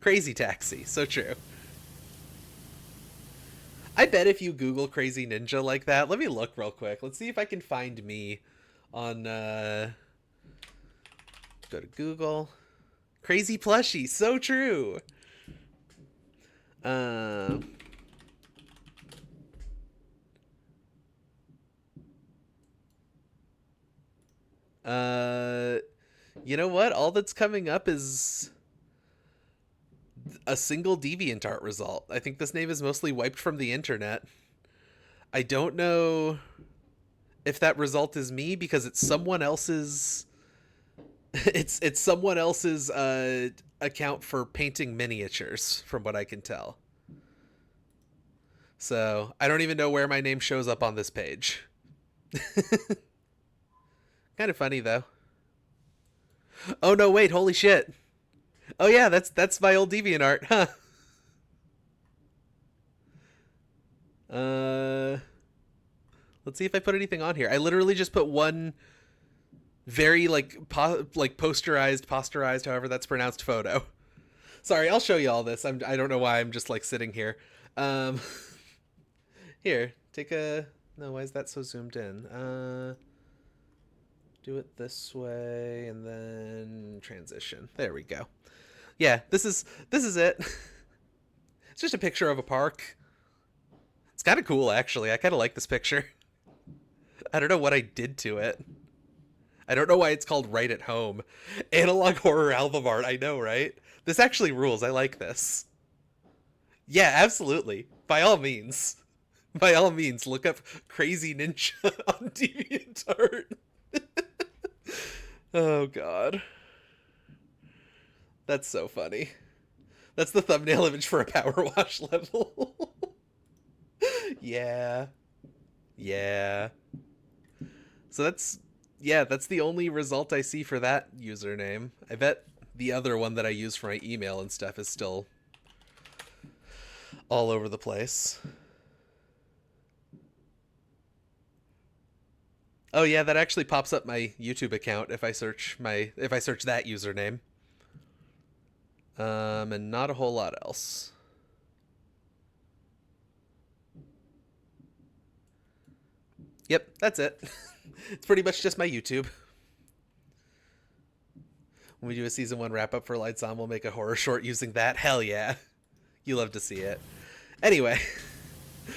Crazy Taxi, so true. I bet if you Google Crazy Ninja like that, let me look real quick. Let's see if I can find me on go to Google. Crazy Plushie, so true. Um uh you know what? All that's coming up is a single DeviantArt result. I think this name is mostly wiped from the internet. I don't know if that result is me because it's someone else's it's someone else's account for painting miniatures from what I can tell. So, I don't even know where my name shows up on this page. Kind of funny though. Oh no, wait, holy shit. Oh yeah, that's my old DeviantArt, huh? Uh, let's see if I put anything on here. I literally just put one very like posterized, however that's pronounced, photo. Sorry, I'll show you all this. I don't know why I'm just like sitting here. Um, here, take a. No, why is that so zoomed in? Do it this way and then transition. There we go. Yeah, this is it. It's just a picture of a park. It's kind of cool, actually. I kind of like this picture. I don't know what I did to it. I don't know why it's called Right at Home. Analog horror album art. I know, right? This actually rules. I like this. Yeah, absolutely. By all means. By all means, look up Crazy Ninja on DeviantArt. Oh, God. That's so funny. That's the thumbnail image for a power wash level. Yeah. Yeah. So that's the only result I see for that username. I bet the other one that I use for my email and stuff is still all over the place. Oh yeah, that actually pops up my YouTube account if I search that username. And not a whole lot else. Yep, that's it. It's pretty much just my YouTube. When we do a season 1 wrap up for Lights On, we'll make a horror short using that. Hell yeah. You love to see it. Anyway,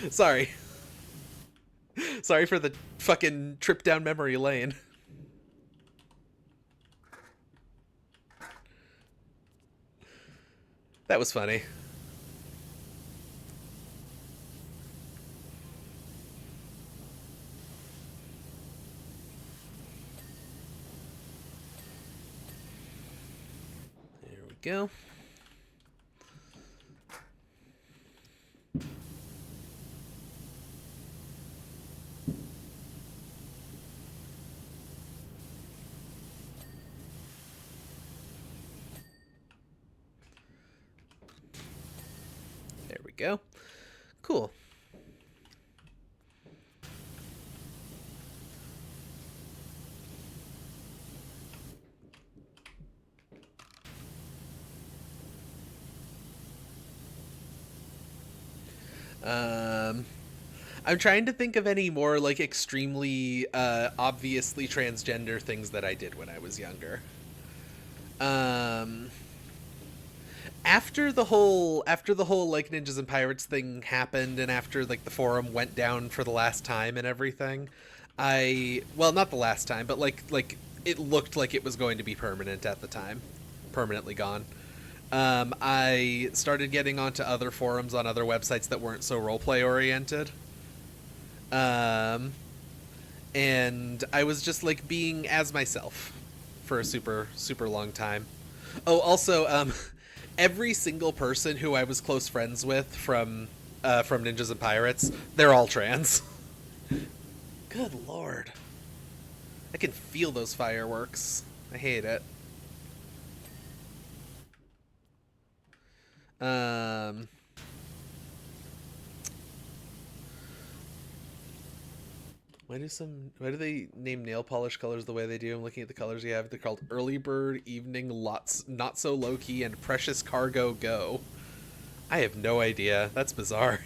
sorry. Sorry for the fucking trip down memory lane. That was funny. There we go. There we go. Cool. I'm trying to think of any more like extremely obviously transgender things that I did when I was younger. After the whole like Ninjas and Pirates thing happened, and after like the forum went down for the last time and everything, well, not the last time, but like it looked like it was going to be permanent at the time, permanently gone. I started getting onto other forums on other websites that weren't so roleplay oriented. And I was just like being as myself for a super long time. Oh, also, every single person who I was close friends with from Ninjas and Pirates, they're all trans. Good lord. I can feel those fireworks. I hate it. Why do they name nail polish colors the way they do? I'm looking at the colors you have. They're called Early Bird, Evening, Lots, Not So Low Key, and Precious Cargo Go. I have no idea. That's bizarre.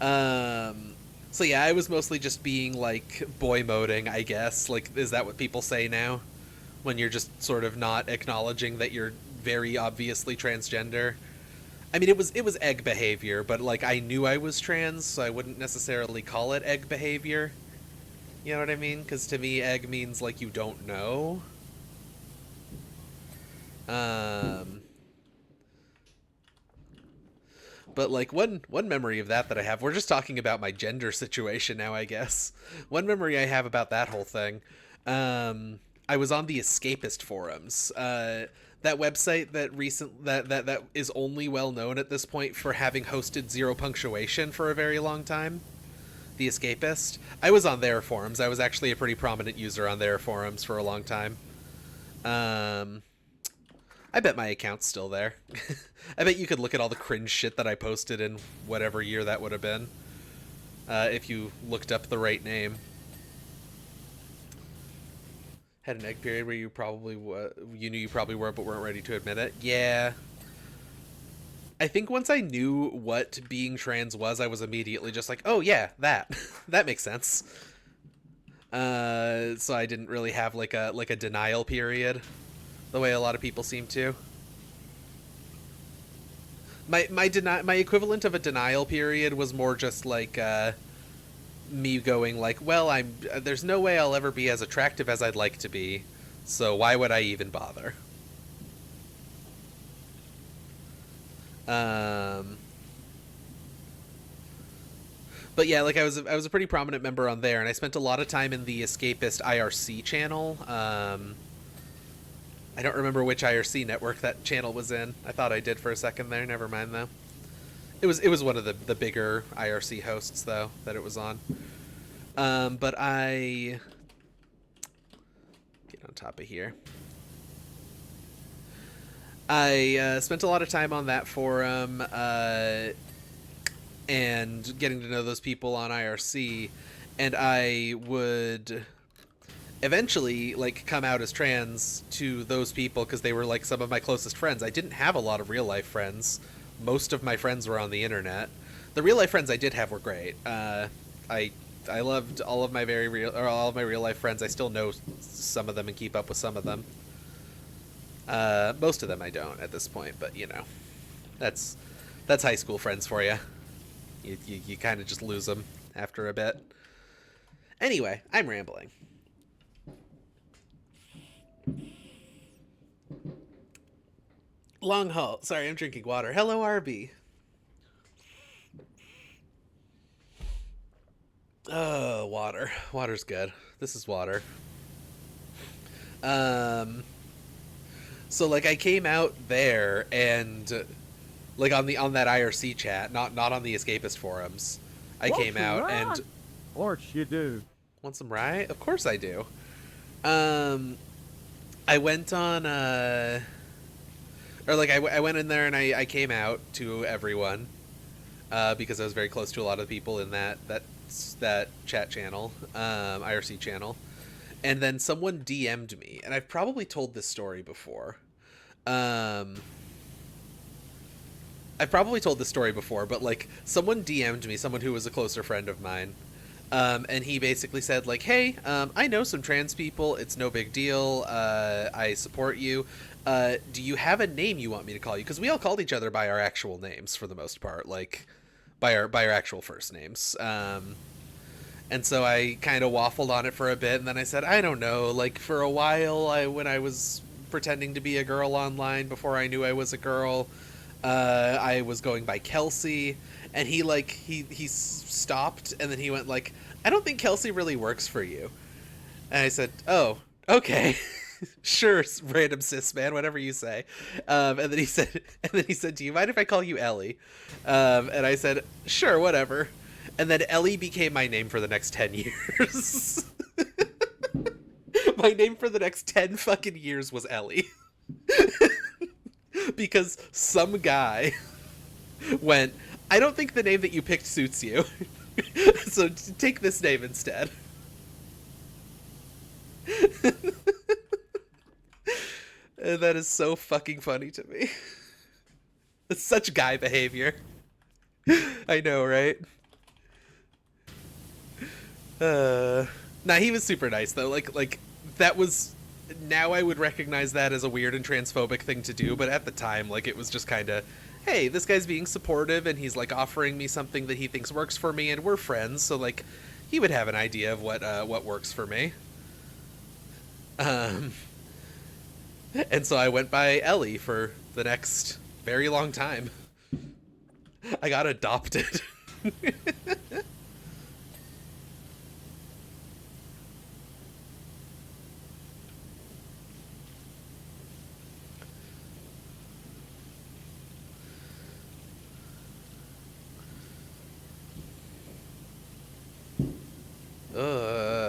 So yeah, I was mostly just being like boy moding, I guess. Like, is that what people say now? When you're just sort of not acknowledging that you're very obviously transgender. I mean, it was egg behavior, but like I knew I was trans, so I wouldn't necessarily call it egg behavior. You know what I mean? Because to me, egg means like you don't know. But like one memory of that I have, we're just talking about my gender situation now, I guess. One memory I have about that whole thing, I was on the Escapist forums. That website that is only well known at this point for having hosted Zero Punctuation for a very long time. The Escapist. I was on their forums. I was actually a pretty prominent user on their forums for a long time. I bet my account's still there. I bet you could look at all the cringe shit that I posted in whatever year that would have been, if you looked up the right name. Had an egg period where you knew you probably were, but weren't ready to admit it. Yeah. I think once I knew what being trans was, I was immediately just like, oh yeah, that. That makes sense. So I didn't really have like a denial period, the way a lot of people seem to. My equivalent of a denial period was more just like me going like, well, there's no way I'll ever be as attractive as I'd like to be, so why would I even bother? But yeah, like I was a pretty prominent member on there, and I spent a lot of time in the Escapist IRC channel. I don't remember which IRC network that channel was in. I thought I did for a second there. Never mind though. It was one of the bigger IRC hosts though that it was on. But I get on top of here. I spent a lot of time on that forum and getting to know those people on IRC, and I would eventually like come out as trans to those people because they were like some of my closest friends. I didn't have a lot of real life friends. Most of my friends were on the internet. The real life friends I did have were great. I loved all of my all of my real life friends. I still know some of them and keep up with some of them. Most of them I don't at this point, but you know, that's high school friends for you. You kind of just lose them after a bit. Anyway, I'm rambling. Long haul. Sorry, I'm drinking water. Hello, RB. Oh, water. Water's good. This is water. So like I came out there and like on that IRC chat, not on the escapist forums. I came out and Of course you do. want some rye? Of course I do. I went on or like I went in there and I came out to everyone because I was very close to a lot of people in that chat channel, IRC channel. And then someone DM'd me, and I've probably told this story before. I've probably told this story before, but like someone DM'd me, someone who was a closer friend of mine, and he basically said like, "Hey, I know some trans people. It's no big deal. I support you. Do you have a name you want me to call you? Because we all called each other by our actual names for the most part, like by our actual first names." And so I kind of waffled on it for a bit, and then I said, I don't know, like, for a while, when I was pretending to be a girl online before I knew I was a girl, I was going by Kelsey, and he stopped, and then he went like, I don't think Kelsey really works for you. And I said, oh, okay. Sure, random cis man, whatever you say. And then he said, do you mind if I call you Ellie? And I said, sure, whatever. And then Ellie became my name for the next 10 years. My name for the next 10 fucking years was Ellie. Because some guy went, I don't think the name that you picked suits you. So take this name instead. And that is so fucking funny to me. It's such guy behavior. I know, right? Nah, he was super nice though. Like that was, now I would recognize that as a weird and transphobic thing to do, but at the time, like, it was just kind of, hey, this guy's being supportive and he's like offering me something that he thinks works for me, and we're friends, so like he would have an idea of what works for me. And so I went by Ellie for the next very long time. I got adopted.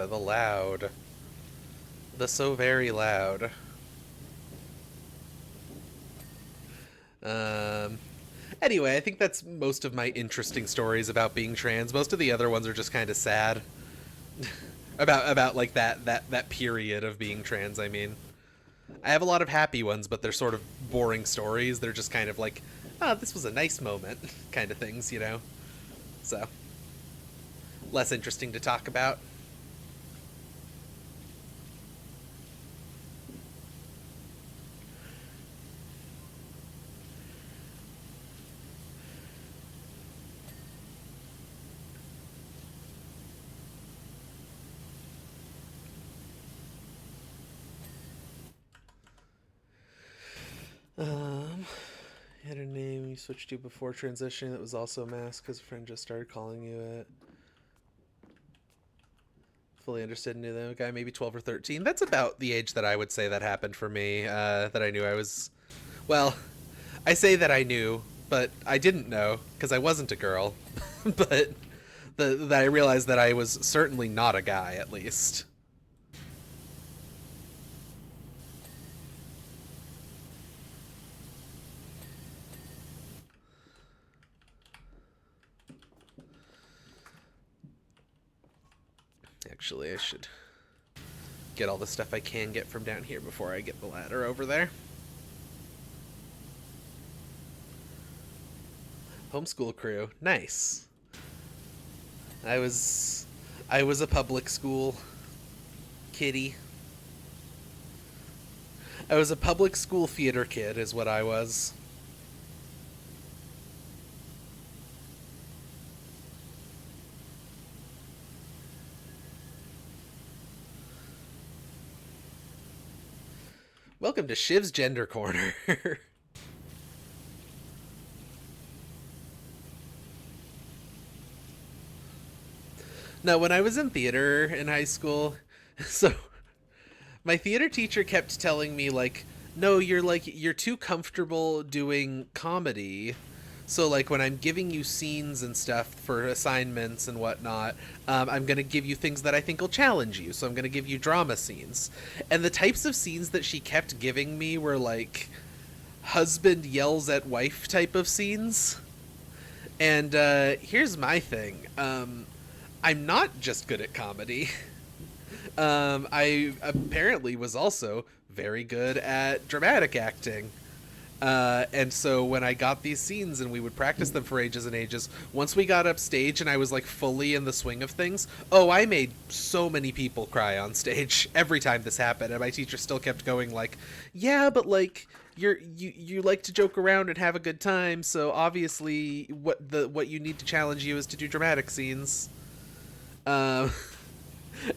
The loud. The so very loud. Anyway, I think that's most of my interesting stories about being trans. Most of the other ones are just kind of sad. about like that period of being trans, I mean. I have a lot of happy ones, but they're sort of boring stories. They're just kind of like, oh, this was a nice moment kind of things, you know? So, less interesting to talk about. You had a name you switched to before transitioning that was also a mask because a friend just started calling you it. fully understood and knew the guy, maybe 12 or 13. That's about the age that I would say that happened for me, that I knew I was... Well, I say that I knew, but I didn't know, because I wasn't a girl. But that I realized that I was certainly not a guy, at least. Actually, I should get all the stuff I can get from down here before I get the ladder over there. Homeschool crew. Nice. I was a public school kiddie. I was a public school theater kid is what I was. Welcome to Shiv's Gender Corner. Now, when I was in theater in high school, so my theater teacher kept telling me, like, no, you're too comfortable doing comedy. So, like, when I'm giving you scenes and stuff for assignments and whatnot, I'm going to give you things that I think will challenge you. So I'm going to give you drama scenes. And the types of scenes that she kept giving me were, like, husband yells at wife type of scenes. And here's my thing. I'm not just good at comedy. I apparently was also very good at dramatic acting. And so when I got these scenes and we would practice them for ages and ages, once we got upstage and I was like fully in the swing of things, oh, I made so many people cry on stage every time this happened. And my teacher still kept going like, yeah, but like you like to joke around and have a good time. So obviously what you need to challenge you is to do dramatic scenes. And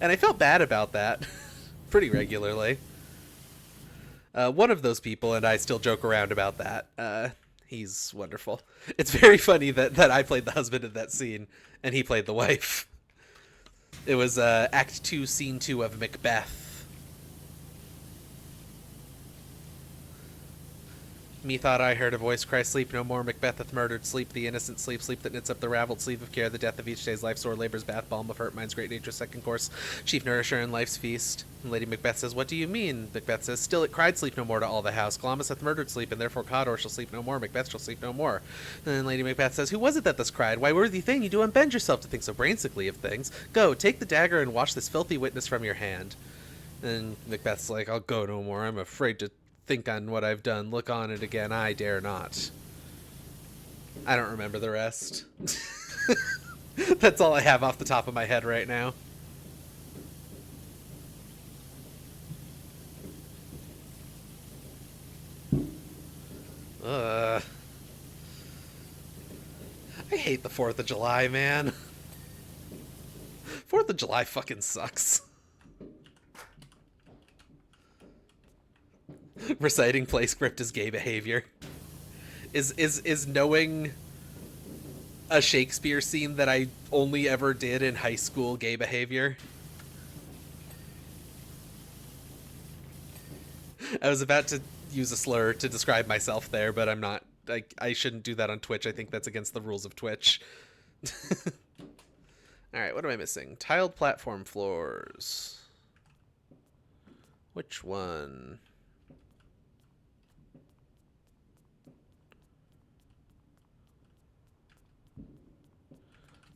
I felt bad about that pretty regularly. One of those people and I still joke around about that. He's wonderful. It's very funny that I played the husband in that scene and he played the wife. It was Act 2, Scene 2 of Macbeth. Methought I heard a voice cry, sleep no more, Macbeth hath murdered sleep, the innocent sleep, sleep that knits up the raveled sleeve of care, the death of each day's life, sore labour's bath, balm of hurt, mind's great nature's second course, chief nourisher in life's feast. And Lady Macbeth says, what do you mean? Macbeth says, still it cried sleep no more to all the house, Glamis hath murdered sleep, and therefore Cawdor shall sleep no more, Macbeth shall sleep no more. And then Lady Macbeth says, who was it that thus cried? Why, worthy thing, you do unbend yourself to think so brainsickly of things. Go, take the dagger and wash this filthy witness from your hand. And Macbeth's like, I'll go no more, I'm afraid to think on what I've done. Look on it again. I dare not. I don't remember the rest. That's all I have off the top of my head right now. I hate the 4th of July, man. 4th of July fucking sucks. Reciting play script is gay behavior. Is knowing a Shakespeare scene that I only ever did in high school gay behavior? I was about to use a slur to describe myself there, but I'm not. I shouldn't do that on Twitch. I think that's against the rules of Twitch. Alright, what am I missing? Tiled platform floors. Which one?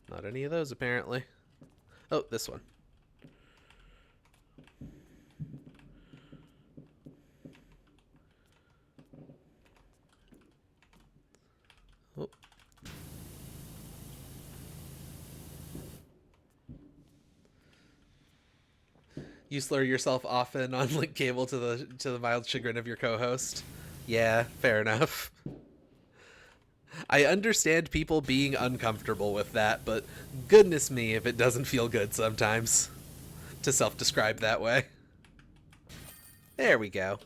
Not any of those, apparently. Oh, this one. Oh. You slur yourself often on link cable to the mild chagrin of your co-host. Yeah, fair enough. I understand people being uncomfortable with that, but goodness me if it doesn't feel good sometimes to self-describe that way. There we go.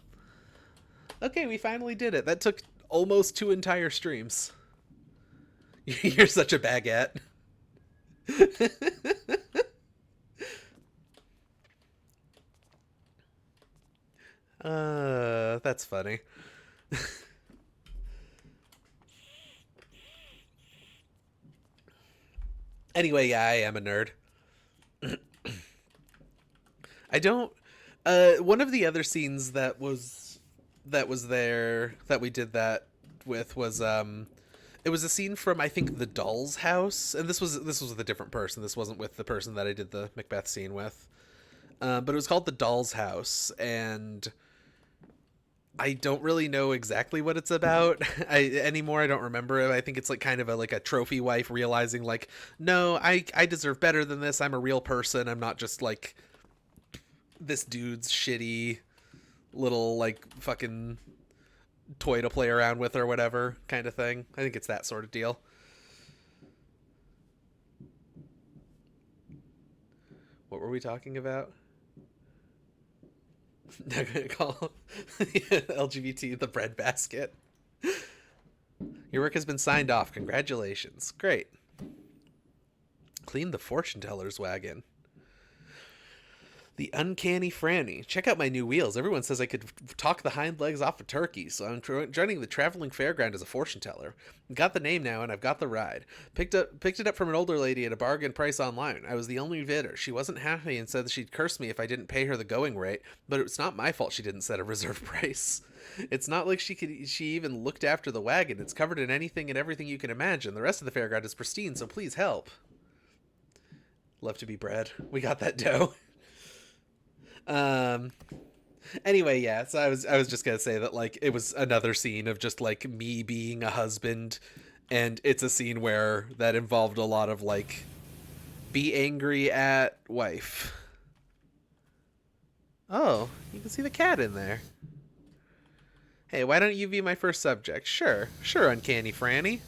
Okay, we finally did it. That took almost 2 entire streams. You're such a baguette. That's funny. Anyway, yeah, I am a nerd. I don't. One of the other scenes that was there that we did that with was it was a scene from I think the Doll's house, and this was with a different person. This wasn't with the person that I did the Macbeth scene with. But it was called the Doll's House, and I don't really know exactly what it's about anymore. I don't remember it. I think it's like kind of like a trophy wife realizing like, no, I deserve better than this. I'm a real person. I'm not just like this dude's shitty little like fucking toy to play around with or whatever kind of thing. I think it's that sort of deal. What were we talking about? They're gonna call LGBT the breadbasket. Your work has been signed off. Congratulations. Great. Clean the fortune teller's wagon. The Uncanny Franny. Check out my new wheels. Everyone says I could talk the hind legs off a turkey, so I'm joining the traveling fairground as a fortune teller. Got the name now, and I've got the ride. Picked it up from an older lady at a bargain price online. I was the only bidder. She wasn't happy and said that she'd curse me if I didn't pay her the going rate, but it's not my fault she didn't set a reserve price. It's not like she even looked after the wagon. It's covered in anything and everything you can imagine. The rest of the fairground is pristine, so please help. Love to be bread. We got that dough. Anyway, yeah, so I was just gonna say that like it was another scene of just like me being a husband, and it's a scene where that involved a lot of like be angry at wife. Oh, you can see the cat in there. Hey, why don't you be my first subject? Sure, Uncanny Franny.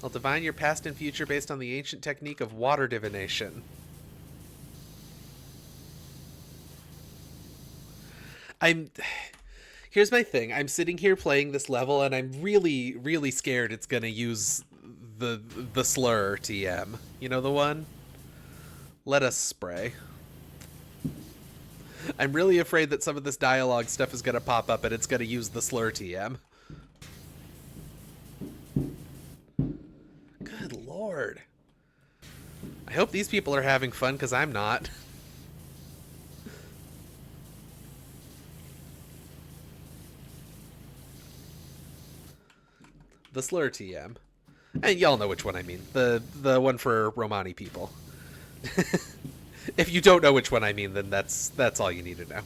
I'll divine your past and future based on the ancient technique of water divination. I'm Here's my thing. I'm sitting here playing this level and I'm really really scared it's going to use the slur TM. You know the one? Let us spray. I'm really afraid that some of this dialogue stuff is going to pop up and it's going to use the slur TM. Good lord. I hope these people are having fun cuz I'm not. The slur TM. And y'all know which one I mean. The one for Romani people. If you don't know which one I mean, then that's all you need to know.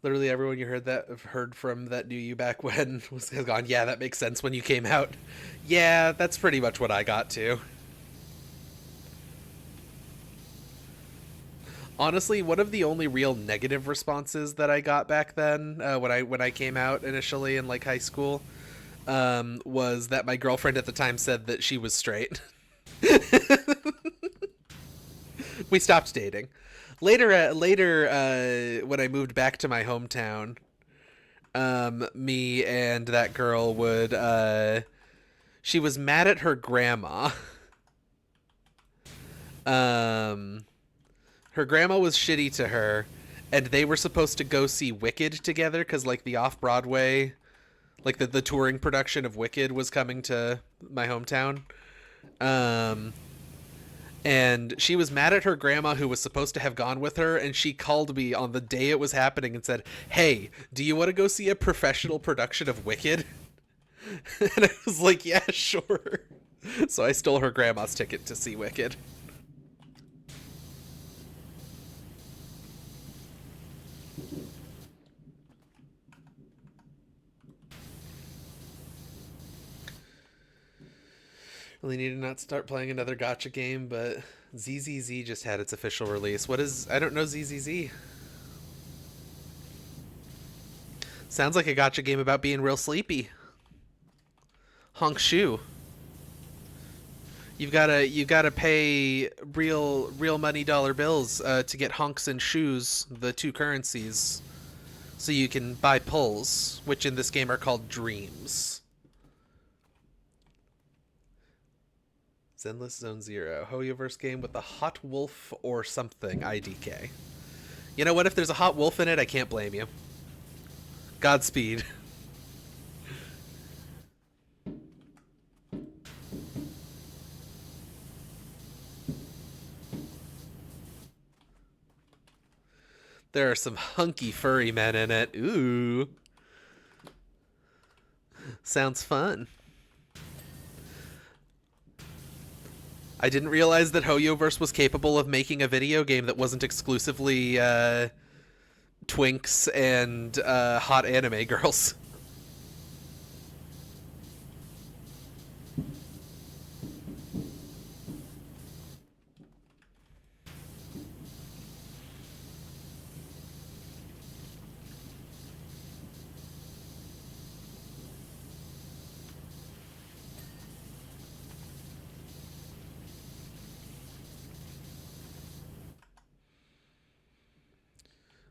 Literally everyone you heard from that knew you back when has gone, yeah, that makes sense when you came out. Yeah, that's pretty much what I got too. Honestly, one of the only real negative responses that I got back then, when I came out initially in like high school, was that my girlfriend at the time said that she was straight. We stopped dating. Later, when I moved back to my hometown, me and that girl would, she was mad at her grandma. Her grandma was shitty to her, and they were supposed to go see Wicked together because, like, the off-Broadway, like, the touring production of Wicked was coming to my hometown. And she was mad at her grandma who was supposed to have gone with her, and she called me on the day it was happening and said, hey, do you want to go see a professional production of Wicked? And I was like, yeah, sure. So I stole her grandma's ticket to see Wicked. Really need to not start playing another gotcha game, but ZZZ just had its official release. What is... I don't know ZZZ. Sounds like a gotcha game about being real sleepy. Honk shoe. You gotta pay real money dollar bills to get honks and shoes, the two currencies, so you can buy pulls, which in this game are called dreams. Zenless Zone Zero, Hoyoverse game with a hot wolf or something. IDK. You know what? If there's a hot wolf in it, I can't blame you. Godspeed. There are some hunky furry men in it. Ooh. Sounds fun. I didn't realize that Hoyoverse was capable of making a video game that wasn't exclusively twinks and hot anime girls.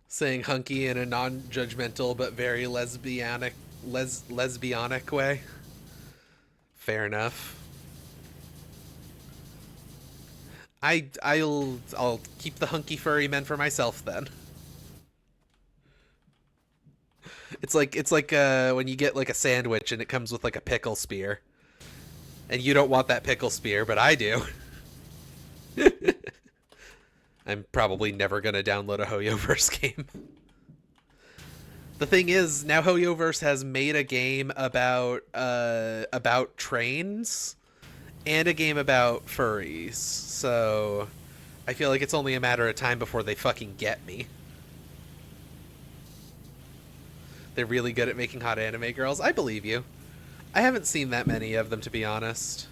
Saying hunky in a non-judgmental but very lesbianic way. Fair enough. I'll keep the hunky furry men for myself then. It's like when you get like a sandwich and it comes with like a pickle spear, and you don't want that pickle spear, but I do. I'm probably never gonna download a Hoyoverse game. The thing is, now Hoyoverse has made a game about trains and a game about furries, so I feel like it's only a matter of time before they fucking get me. They're really good at making hot anime girls. I believe you. I haven't seen that many of them, to be honest.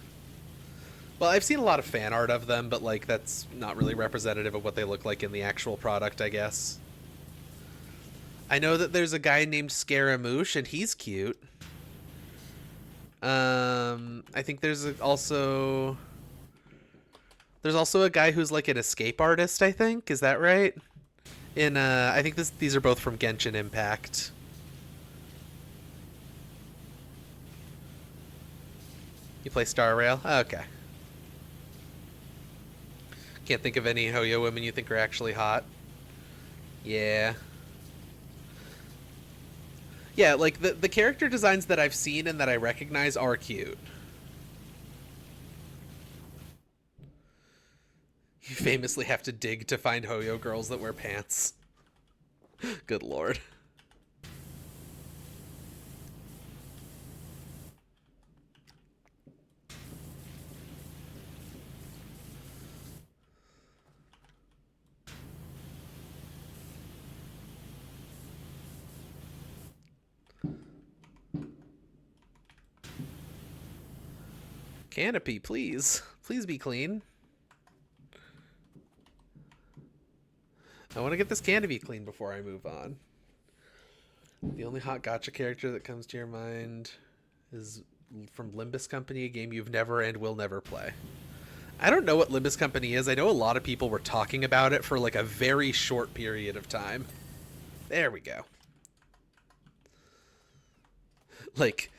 Well, I've seen a lot of fan art of them, but like that's not really representative of what they look like in the actual product, I guess. I know that there's a guy named Scaramouche, and he's cute. I think there's also a guy who's like an escape artist, I think. Is that right? In I think these are both from Genshin Impact. You play Star Rail? Oh, okay. Can't think of any Hoyo women you think are actually hot. Yeah. Yeah, like the character designs that I've seen and that I recognize are cute. You famously have to dig to find Hoyo girls that wear pants. Good lord. Canopy, please. Please be clean. I want to get this canopy clean before I move on. The only hot gacha character that comes to your mind is from Limbus Company, a game you've never and will never play. I don't know what Limbus Company is. I know a lot of people were talking about it for like a very short period of time. There we go. Like,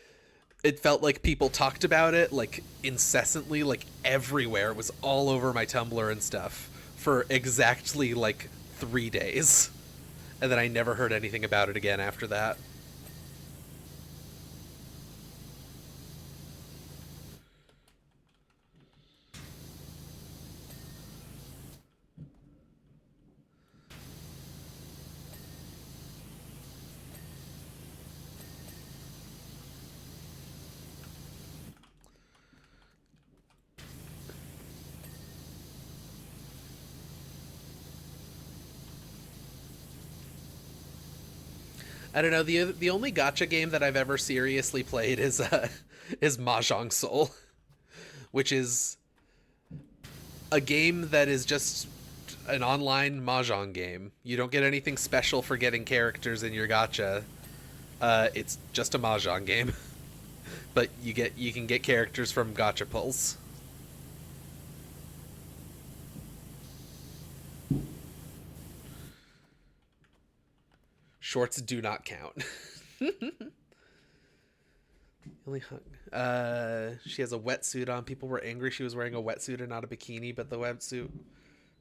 it felt like people talked about it like incessantly, like everywhere. It was all over my Tumblr and stuff for exactly like 3 days. And then I never heard anything about it again after that. I don't know. The only gacha game that I've ever seriously played is Mahjong Soul, which is a game that is just an online mahjong game. You don't get anything special for getting characters in your gacha. It's just a mahjong game, but you can get characters from gacha pulls. Shorts do not count. Only hung. She has a wetsuit on. People were angry she was wearing a wetsuit and not a bikini, but the wetsuit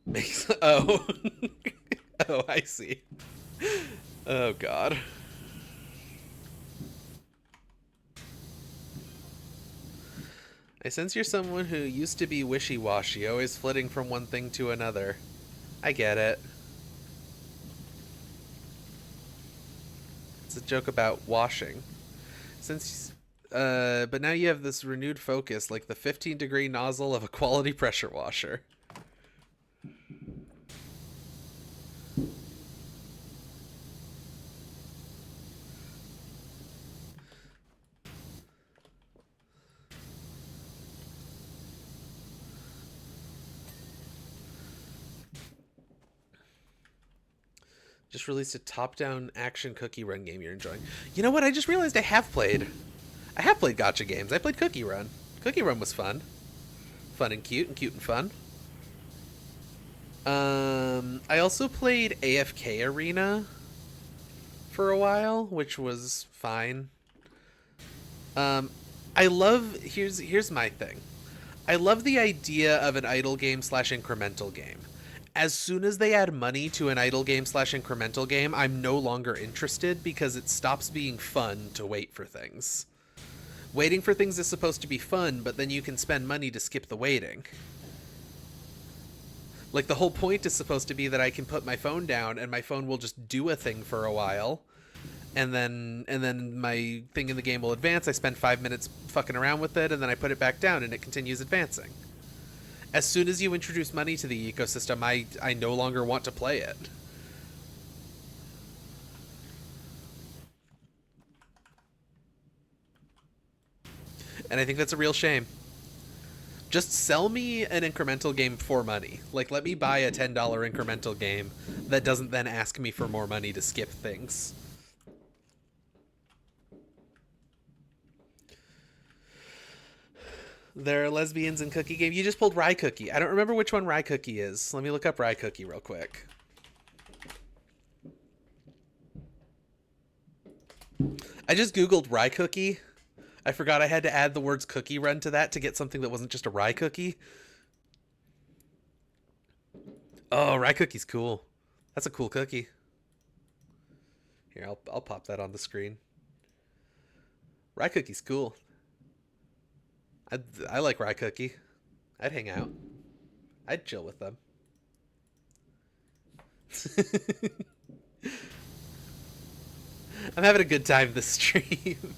makes. Oh, oh, I see. Oh God. I sense you're someone who used to be wishy-washy, always flitting from one thing to another. I get it. It's a joke about washing. But now you have this renewed focus, like the 15-degree nozzle of a quality pressure washer. Just released a top-down action cookie run game you're enjoying. You know what? I just realized I have played gacha games. I played Cookie Run. Cookie Run was fun. Fun and cute and fun. I also played AFK Arena for a while, which was fine. Here's my thing. I love the idea of an idle game / incremental game. As soon as they add money to an idle game / incremental game, I'm no longer interested because it stops being fun to wait for things. Waiting for things is supposed to be fun, but then you can spend money to skip the waiting. Like, the whole point is supposed to be that I can put my phone down and my phone will just do a thing for a while, and then my thing in the game will advance. I spend 5 minutes fucking around with it, and then I put it back down and it continues advancing. As soon as you introduce money to the ecosystem, I no longer want to play it. And I think that's a real shame. Just sell me an incremental game for money. Like, let me buy a $10 incremental game that doesn't then ask me for more money to skip things. There are lesbians in Cookie Game. You just pulled Rye Cookie. I don't remember which one Rye Cookie is. Let me look up Rye Cookie real quick. I just googled Rye Cookie. I forgot I had to add the words Cookie Run to that to get something that wasn't just a Rye Cookie. Oh, Rye Cookie's cool. That's a cool cookie. Here, I'll pop that on the screen. Rye Cookie's cool. I like Rye Cookie. I'd hang out. I'd chill with them. I'm having a good time this stream.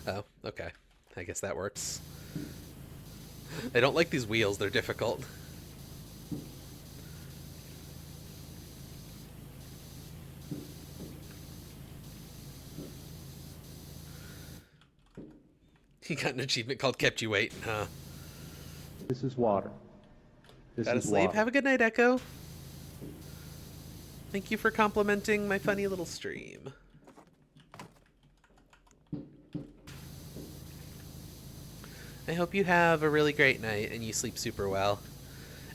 Oh, okay. I guess that works. I don't like these wheels. They're difficult. You got an achievement called Kept You Waiting, huh? This is water. Gotta sleep. Have a good night, Echo. Thank you for complimenting my funny little stream. I hope you have a really great night and you sleep super well.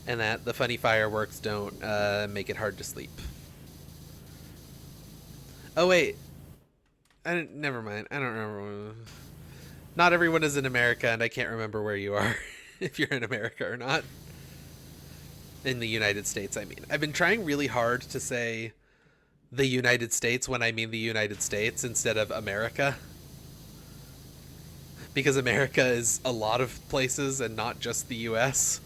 And that the funny fireworks don't make it hard to sleep. Oh, wait. Never mind. I don't remember. Not everyone is in America, and I can't remember where you are. If you're in America or not. In the United States, I mean. I've been trying really hard to say the United States when I mean the United States instead of America. Because America is a lot of places and not just the US.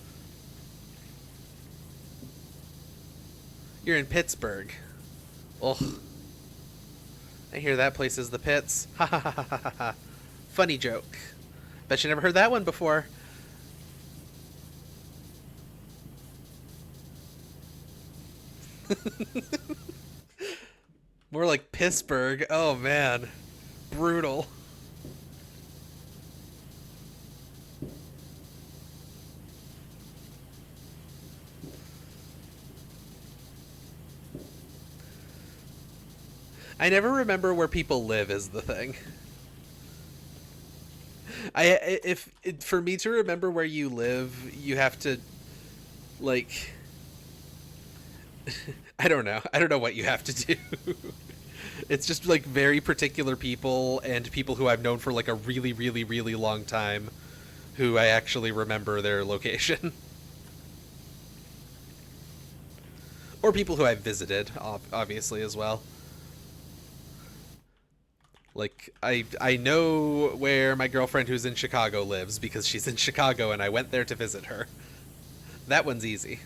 You're in Pittsburgh. Ugh. I hear that place is the pits. Ha ha ha ha ha ha. Funny joke. Bet you never heard that one before. More like Pittsburgh. Oh man. Brutal. I never remember where people live is the thing. If for me to remember where you live, you have to like I don't know. I don't know what you have to do. It's just like very particular people and people who I've known for like a really, really, really long time who I actually remember their location. Or people who I've visited, obviously, as well. Like, I know where my girlfriend who's in Chicago lives because she's in Chicago and I went there to visit her. That one's easy.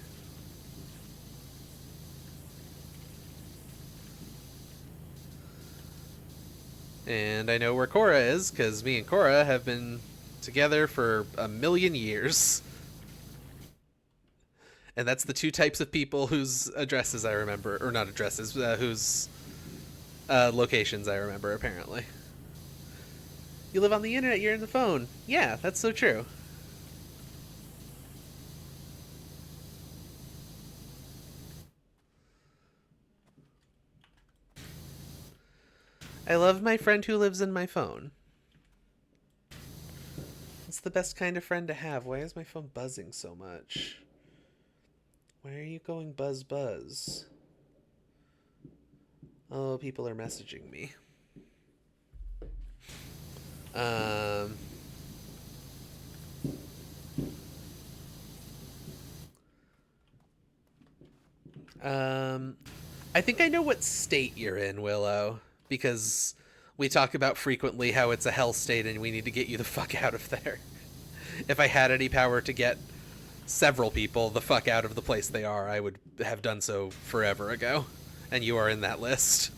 And I know where Cora is because me and Cora have been together for a million years. And that's the two types of people whose addresses I remember, or not addresses, whose locations I remember, apparently. You live on the internet, you're in the phone. Yeah, that's so true. I love my friend who lives in my phone. It's the best kind of friend to have. Why is my phone buzzing so much? Why are you going buzz buzz? Oh, people are messaging me. Um... I think I know what state you're in, Willow, because we talk about frequently how it's a hell state and we need to get you the fuck out of there. If I had any power to get several people the fuck out of the place they are, I would have done so forever ago. And you are in that list.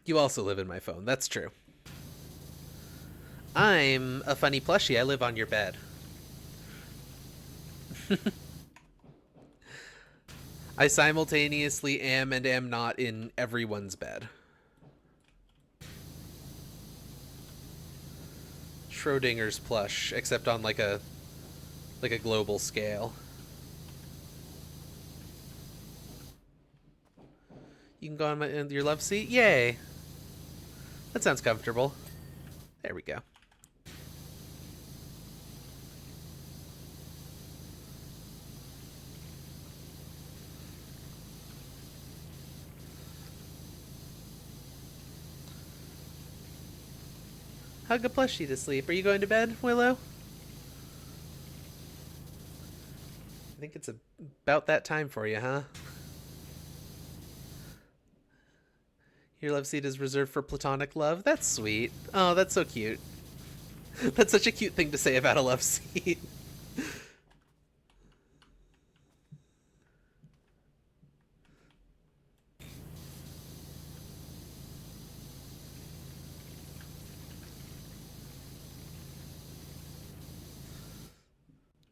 You also live in my phone. That's true. I'm a funny plushie. I live on your bed. I simultaneously am and am not in everyone's bed. Schrodinger's plush, except on like a global scale. You can go on your love seat? Yay! That sounds comfortable. There we go. Hug a plushie to sleep. Are you going to bed, Willow? I think it's about that time for you, huh? Your love seat is reserved for platonic love? That's sweet. Oh, that's so cute. That's such a cute thing to say about a love seat.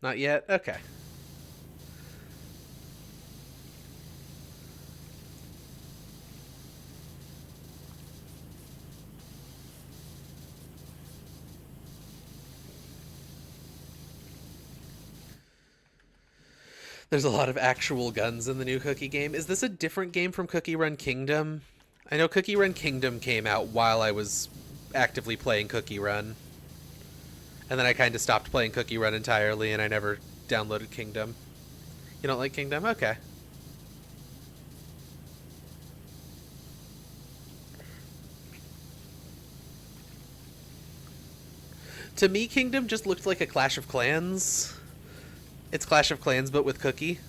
Not yet? Okay. There's a lot of actual guns in the new Cookie game. Is this a different game from Cookie Run Kingdom? I know Cookie Run Kingdom came out while I was actively playing Cookie Run. And then I kind of stopped playing Cookie Run entirely and I never downloaded Kingdom. You don't like Kingdom? Okay. To me, Kingdom just looked like a Clash of Clans. It's Clash of Clans, but with Cookie.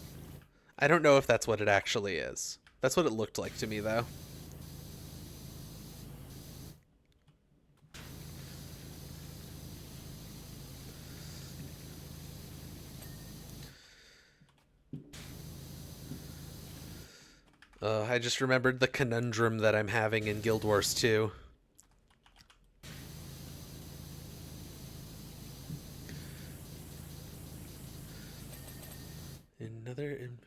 I don't know if that's what it actually is. That's what it looked like to me, though. I just remembered the conundrum that I'm having in Guild Wars 2. Another in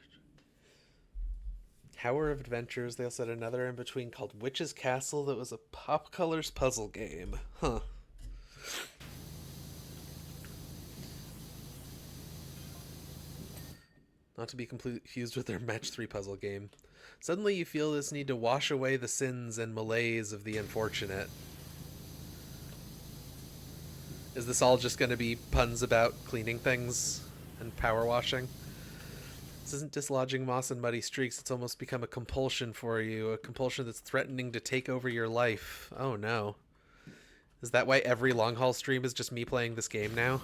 Tower of Adventures. They also had another in between called Witch's Castle that was a Pop Colors puzzle game. Huh. Not to be confused with their Match 3 puzzle game. Suddenly you feel this need to wash away the sins and malaise of the unfortunate. Is this all just going to be puns about cleaning things and power washing? This isn't dislodging moss and muddy streaks, it's almost become a compulsion for you, a compulsion that's threatening to take over your life. Oh no. Is that why every long haul stream is just me playing this game now?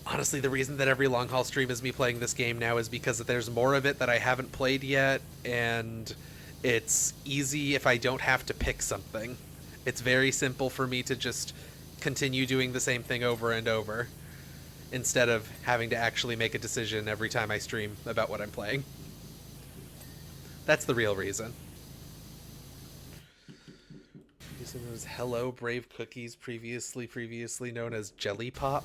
Honestly, the reason that every long haul stream is me playing this game now is because there's more of it that I haven't played yet, and it's easy if I don't have to pick something. It's very simple for me to just continue doing the same thing over and over, instead of having to actually make a decision every time I stream about what I'm playing. That's the real reason. This one was Hello Brave Cookies, previously known as Jelly Pop.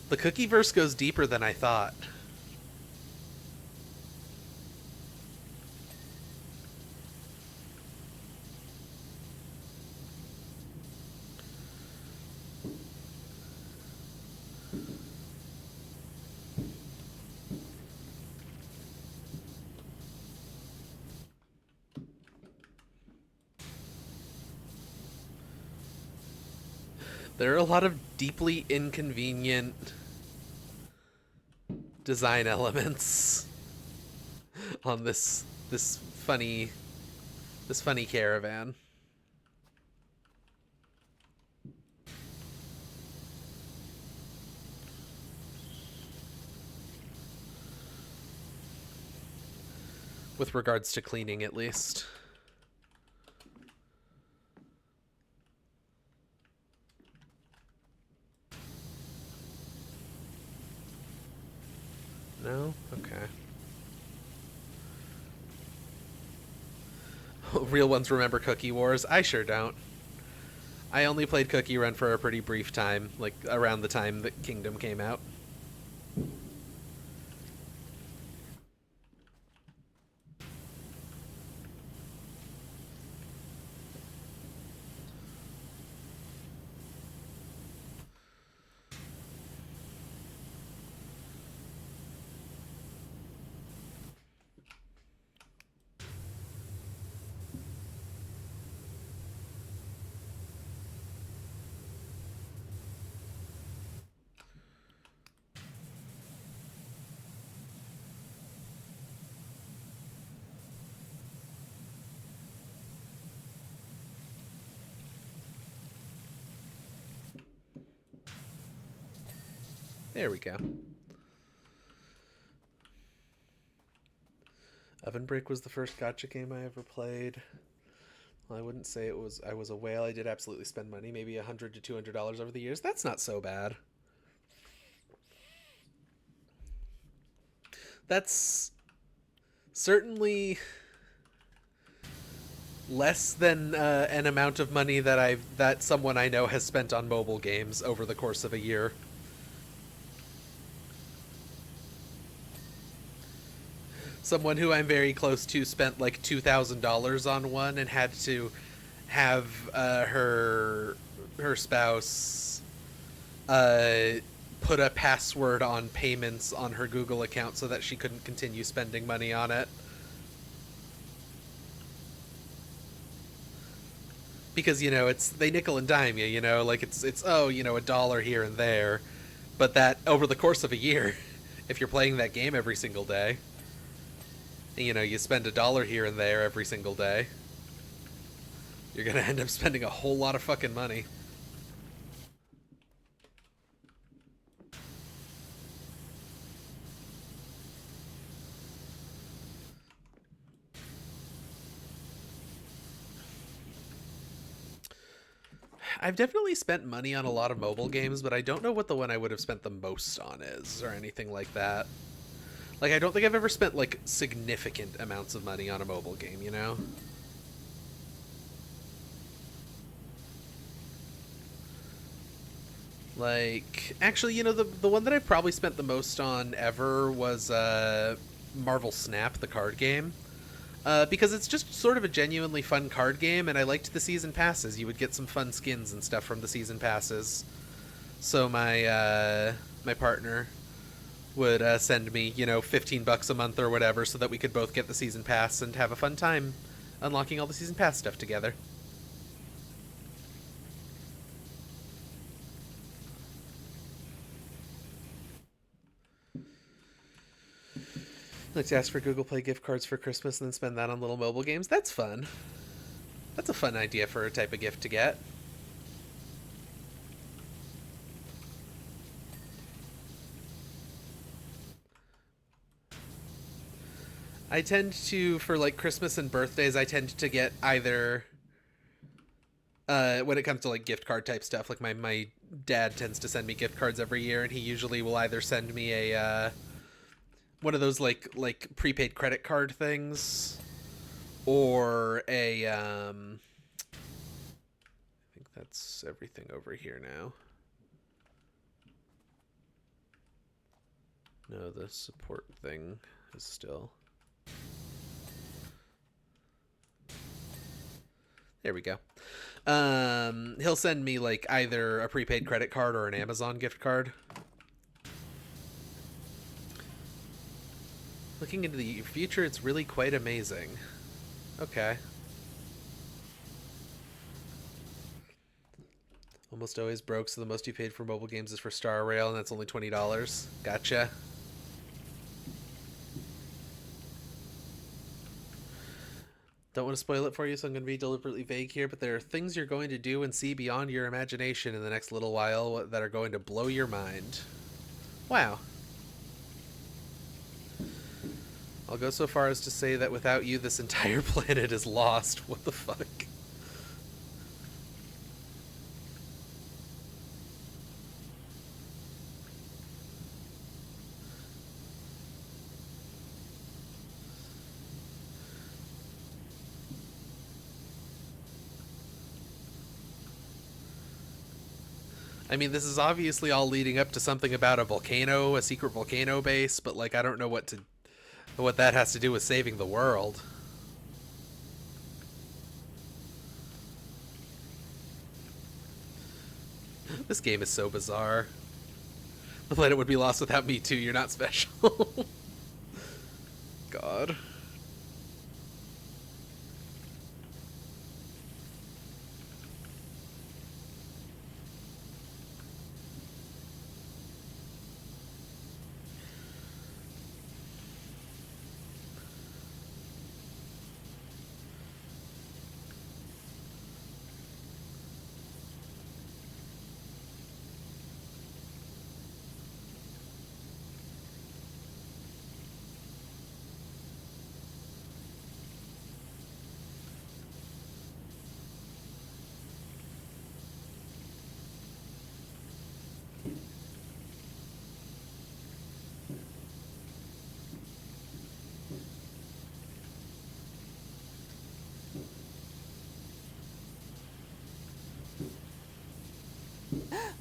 The Cookieverse goes deeper than I thought. There are a lot of deeply inconvenient design elements on this funny caravan. With regards to cleaning, at least. No? Okay. Real ones remember Cookie Wars? I sure don't. I only played Cookie Run for a pretty brief time, like around the time that Kingdom came out. There we go. Oven Break was the first gacha game I ever played. Well, I wouldn't say it was. I was a whale. I did absolutely spend money, maybe $100 to $200 over the years. That's not so bad. That's certainly less than an amount of money that someone I know has spent on mobile games over the course of a year. Someone who I'm very close to spent like $2,000 on one and had to have her spouse put a password on payments on her Google account so that she couldn't continue spending money on it. Because, you know, they nickel and dime you, you know, like it's oh, you know, $1 here and there. But that over the course of a year, if you're playing that game every single day, you know, you spend $1 here and there every single day, you're gonna end up spending a whole lot of fucking money. I've definitely spent money on a lot of mobile games, but I don't know what the one I would have spent the most on is, or anything like that. Like, I don't think I've ever spent, like, significant amounts of money on a mobile game, you know? Like, actually, the one that I probably spent the most on ever was Marvel Snap, the card game. Because it's just sort of a genuinely fun card game, and I liked the season passes. You would get some fun skins and stuff from the season passes. So my partner would send me, $15 a month or whatever, so that we could both get the season pass and have a fun time unlocking all the season pass stuff together. Like to ask for Google Play gift cards for Christmas and then spend that on little mobile games. That's fun. That's a fun idea for a type of gift to get. I tend to, for like Christmas and birthdays, I tend to get either, when it comes to like gift card type stuff, like my dad tends to send me gift cards every year, and he usually will either send me a, one of those like prepaid credit card things, or I think that's everything over here now. No, the support thing is still... There we go. He'll send me like either a prepaid credit card or an Amazon gift card. Looking into the future, it's really quite amazing. Okay. Almost always broke, so the most you paid for mobile games is for Star Rail, and that's only $20. Gotcha. Don't want to spoil it for you, so I'm going to be deliberately vague here, but there are things you're going to do and see beyond your imagination in the next little while that are going to blow your mind. Wow. I'll go so far as to say that without you, this entire planet is lost. What the fuck? I mean, this is obviously all leading up to something about a volcano, a secret volcano base, but like I don't know what that has to do with saving the world. This game is so bizarre. The planet would be lost without me too. You're not special. God.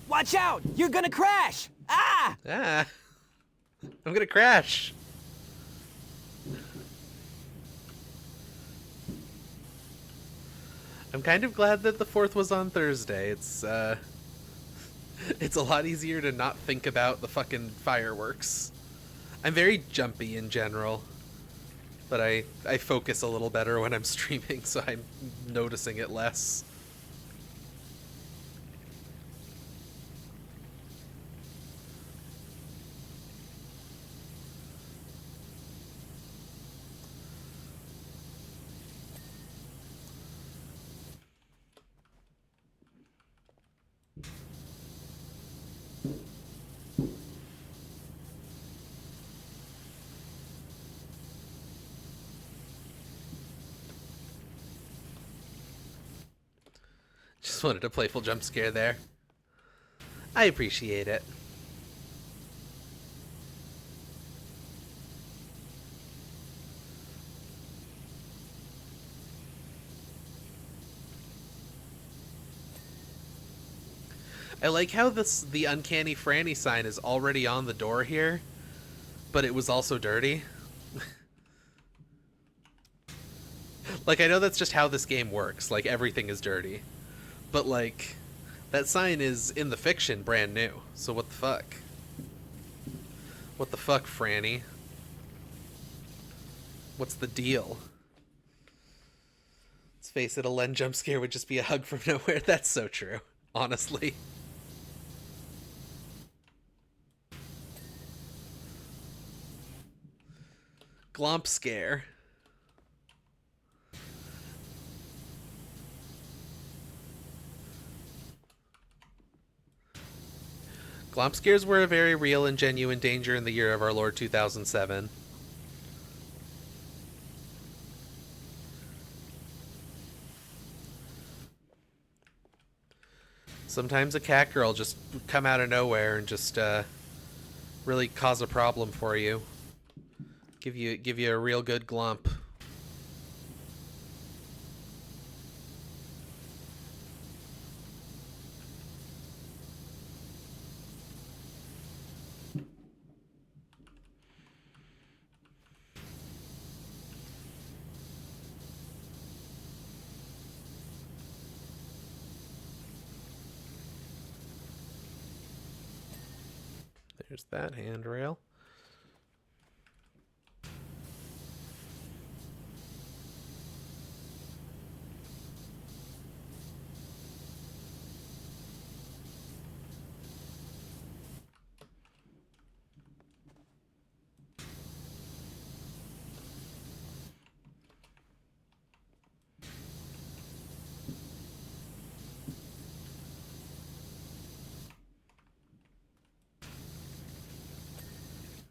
Watch out! You're gonna crash! Ah! Ah. I'm gonna crash. I'm kind of glad that the 4th was on Thursday. It's a lot easier to not think about the fucking fireworks. I'm very jumpy in general, but I focus a little better when I'm streaming, so I'm noticing it less. Just wanted a playful jump scare there. I appreciate it. I like how the Uncanny Franny sign is already on the door here, but it was also dirty. Like, I know that's just how this game works. Like, everything is dirty. But, like, that sign is, in the fiction, brand new. So what the fuck? What the fuck, Franny? What's the deal? Let's face it, a Len jump scare would just be a hug from nowhere. That's so true, honestly. Glomp scare. Glomp scares were a very real and genuine danger in the year of our Lord 2007. Sometimes a cat girl just come out of nowhere and just really cause a problem for you. Give you a real good glump. There's that handrail.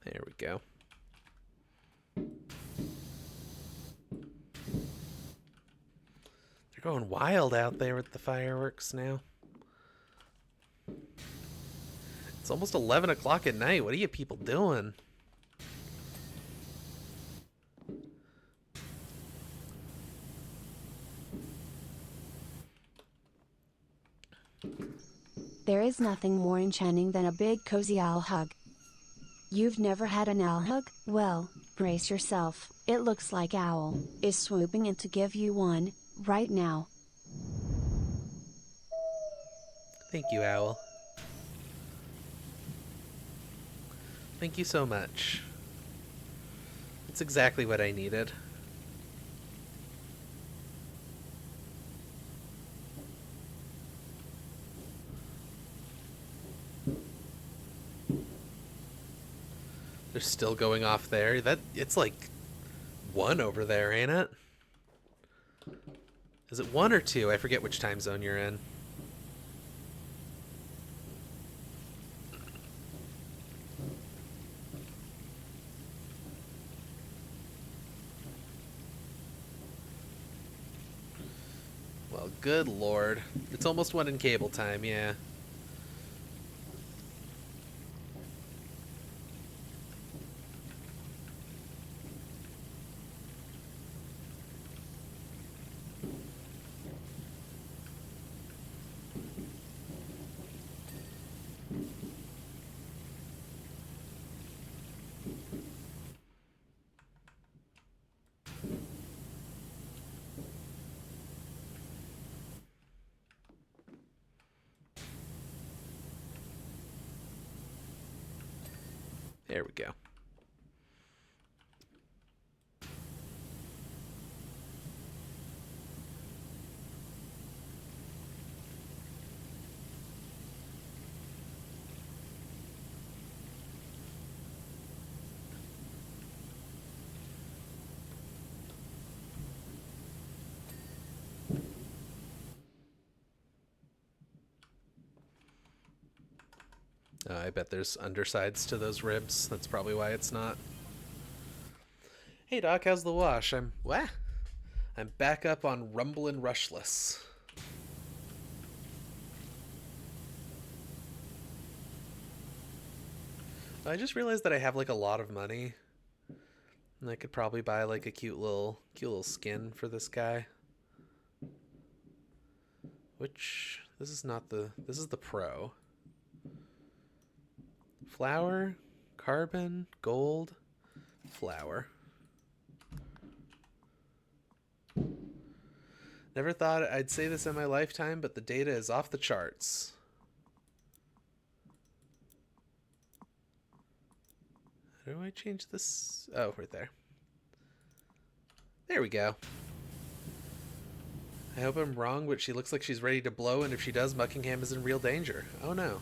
There we go. They're going wild out there with the fireworks now. It's almost 11 o'clock at night. What are you people doing? There is nothing more enchanting than a big cozy owl hug. You've never had an owl hug? Well, brace yourself. It looks like Owl is swooping in to give you one, right now. Thank you, Owl. Thank you so much. It's exactly what I needed. They're still going off there. It's like 1 over there, ain't it? Is it 1 or 2? I forget which time zone you're in. Well, good lord. It's almost 1 in cable time, yeah. There we go. I bet there's undersides to those ribs. That's probably why it's not. Hey Doc, how's the wash? I'm back up on Rumblin' Rushless. I just realized that I have like a lot of money. And I could probably buy like a cute little skin for this guy. Which This is not the... This is the pro. Flour, carbon, gold, flour. Never thought I'd say this in my lifetime, but the data is off the charts. How do I change this? Oh, right there. There we go. I hope I'm wrong, but she looks like she's ready to blow, and if she does, Muckingham is in real danger. Oh no.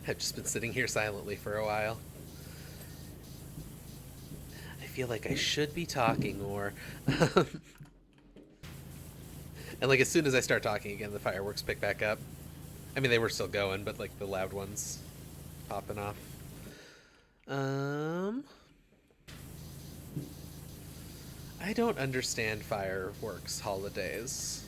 I've just been sitting here silently for a while. I feel like I should be talking more. And like as soon as I start talking again, the fireworks pick back up. I mean, they were still going, but like the loud ones popping off. I don't understand fireworks holidays.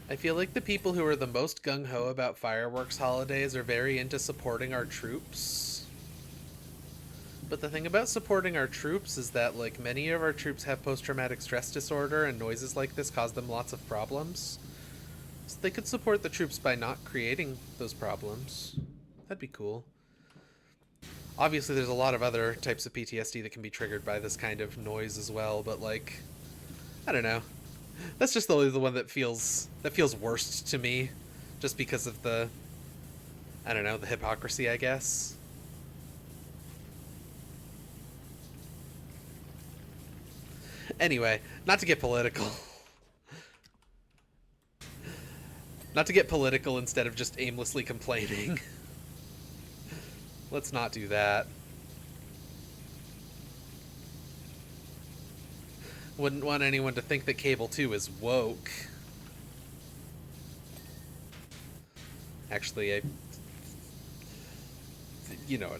I feel like the people who are the most gung-ho about fireworks holidays are very into supporting our troops. But the thing about supporting our troops is that, like, many of our troops have post-traumatic stress disorder, and noises like this cause them lots of problems. So they could support the troops by not creating those problems. That'd be cool. Obviously, there's a lot of other types of PTSD that can be triggered by this kind of noise as well, but, like, I don't know. That's just the one that feels worst to me, just because of the, I don't know, the hypocrisy, I guess. Anyway, not to get political. Not to get political instead of just aimlessly complaining. Let's not do that. Wouldn't want anyone to think that Cable 2 is woke. Actually, you know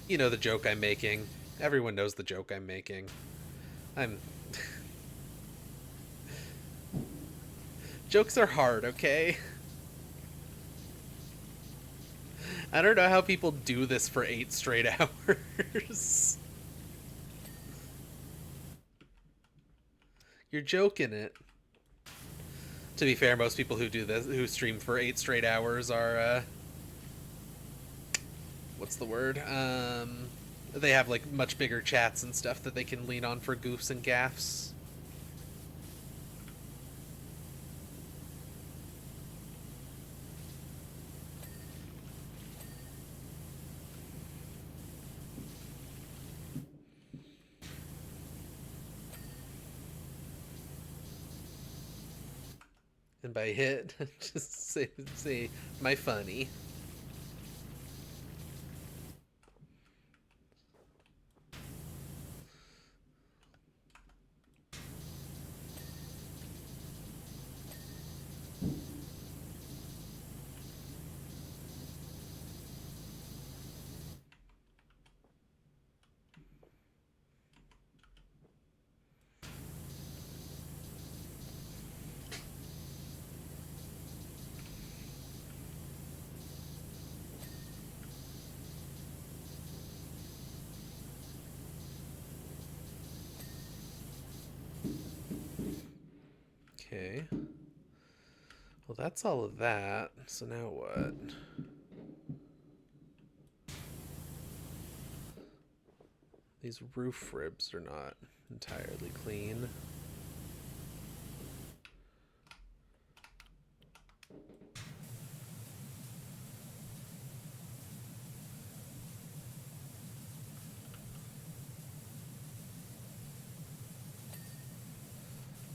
the joke I'm making. Everyone knows the joke I'm making. Jokes are hard, okay? I don't know how people do this for 8 straight hours. You're joking it. To be fair, most people who do this, who stream for 8 straight hours are, what's the word? They have, like, much bigger chats and stuff that they can lean on for goofs and gaffs. And by hit, just say my funny. Okay. Well, that's all of that. So now what? These roof ribs are not entirely clean.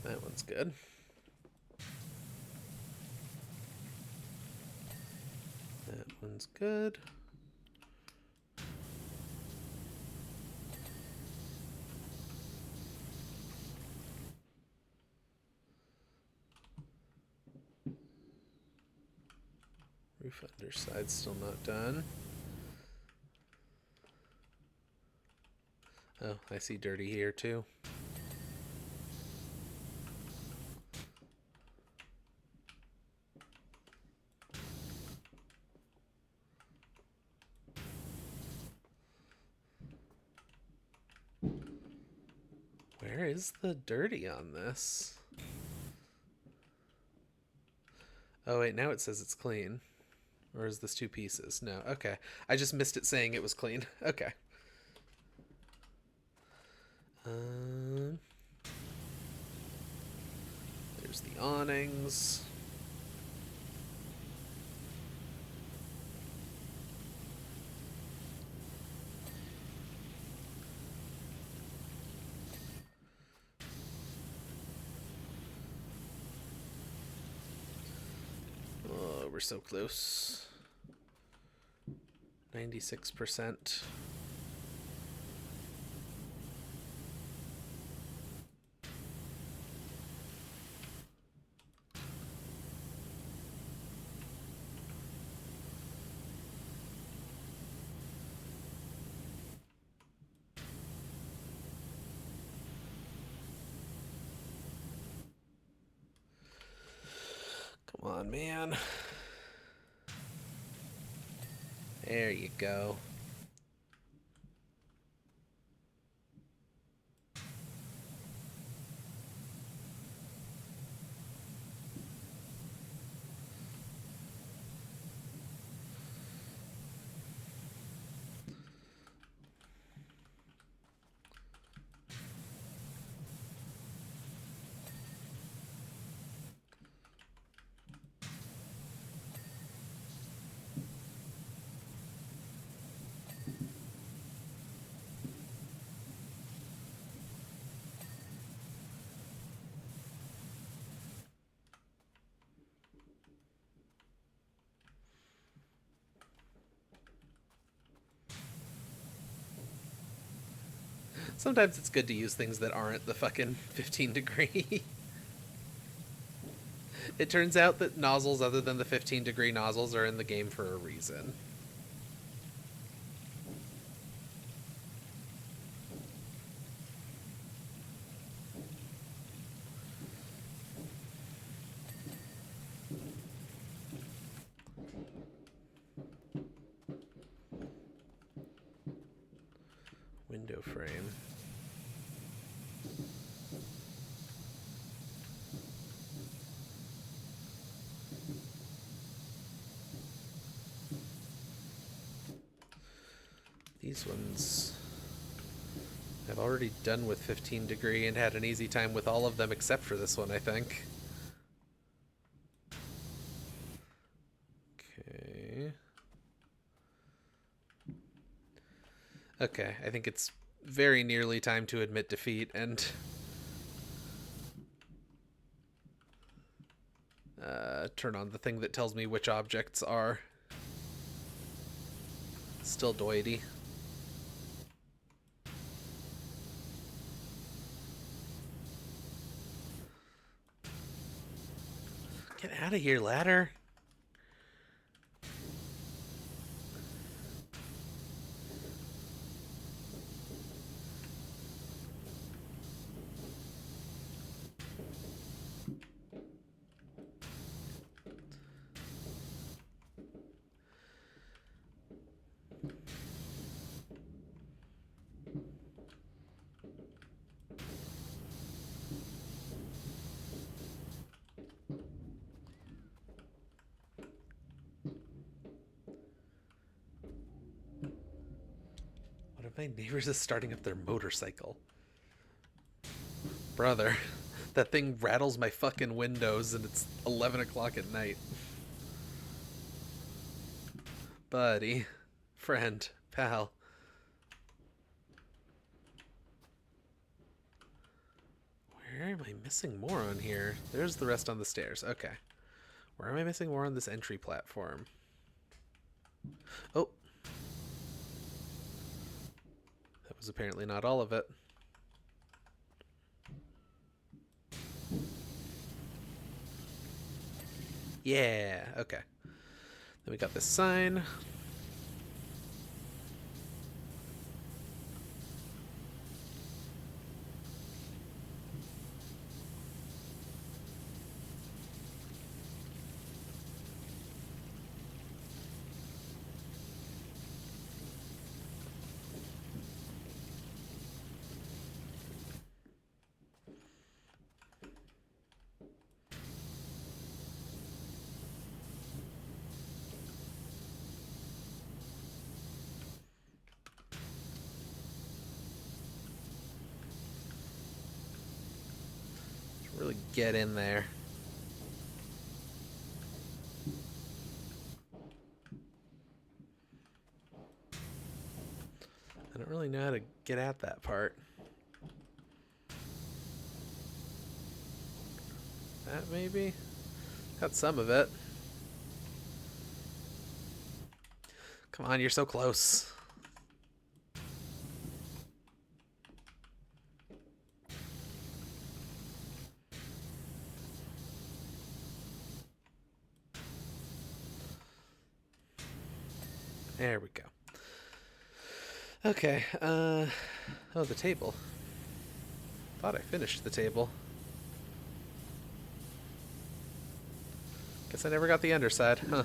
That one's good. That one's good. Roof underside's still not done. Oh, I see dirty here too. Where is the dirty on this? Oh wait, now it says it's clean. Or is this two pieces? No, okay. I just missed it saying it was clean. Okay. There's the awnings. Oh, we're so close. 96%. Come on, man. There you go. Sometimes it's good to use things that aren't the fucking 15 degree. It turns out that nozzles other than the 15-degree nozzles are in the game for a reason. Window frame. These ones I've already done with 15 degree and had an easy time with all of them except for this one, I think. Okay. Okay, I think it's very nearly time to admit defeat and... turn on the thing that tells me which objects are still doity. Get out of here, ladder. One of my neighbors is starting up their motorcycle. Brother, that thing rattles my fucking windows and it's 11 o'clock at night. Buddy, friend, pal. Where am I missing more on here? There's the rest on the stairs. Okay. Where am I missing more on this entry platform? Oh. That was apparently not all of it. Yeah, okay. Then we got this sign. Really get in there. I don't really know how to get at that part. That maybe? Got some of it. Come on, you're so close. There we go. Okay, oh, the table. Thought I finished the table. Guess I never got the underside, huh?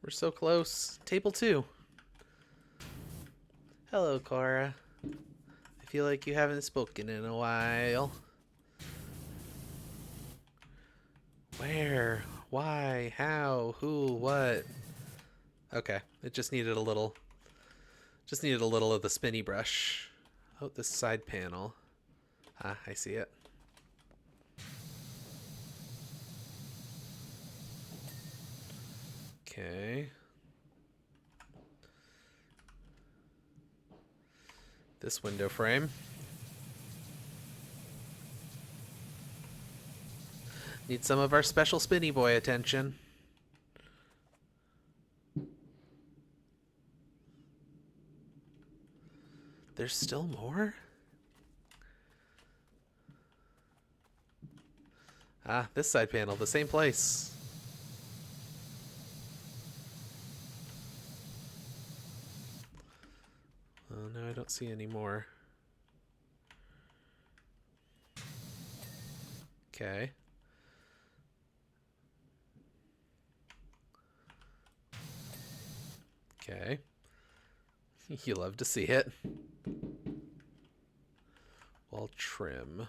We're so close. Table 2. Hello, Cora. I feel like you haven't spoken in a while. Where? Why? How? Who? What? Okay, it just needed a little... Just needed a little of the spinny brush. Oh, this side panel. Ah, I see it. Okay. This window frame. Need some of our special spinny boy attention. There's still more? Ah, this side panel, the same place. Oh, no, I don't see any more. Okay. Okay. You love to see it. Wall trim.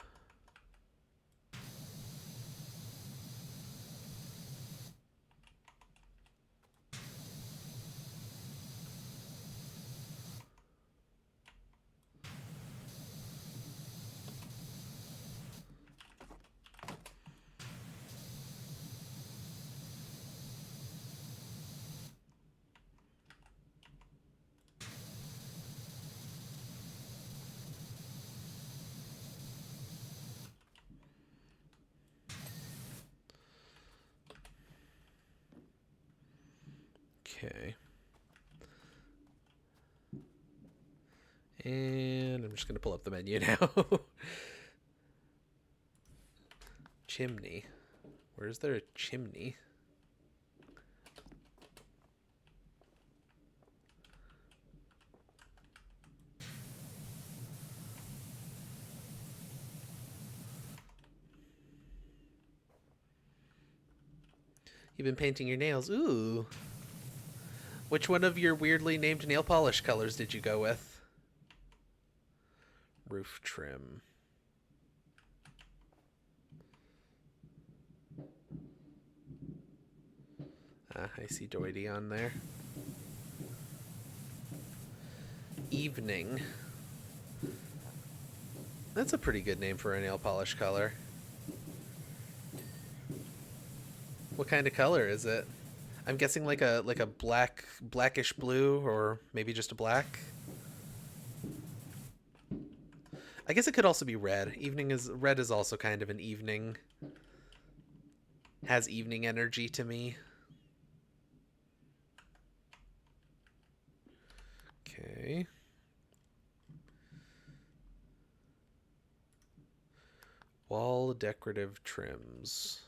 Okay. And I'm just going to pull up the menu now. Chimney. Where's there a chimney? You've been painting your nails. Ooh. Which one of your weirdly named nail polish colors did you go with? Roof trim. Ah, I see Doity on there. Evening. That's a pretty good name for a nail polish color. What kind of color is it? I'm guessing like a blackish blue, or maybe just a black. I guess it could also be red. Red is also kind of an evening. Has evening energy to me. Okay. Wall decorative trims.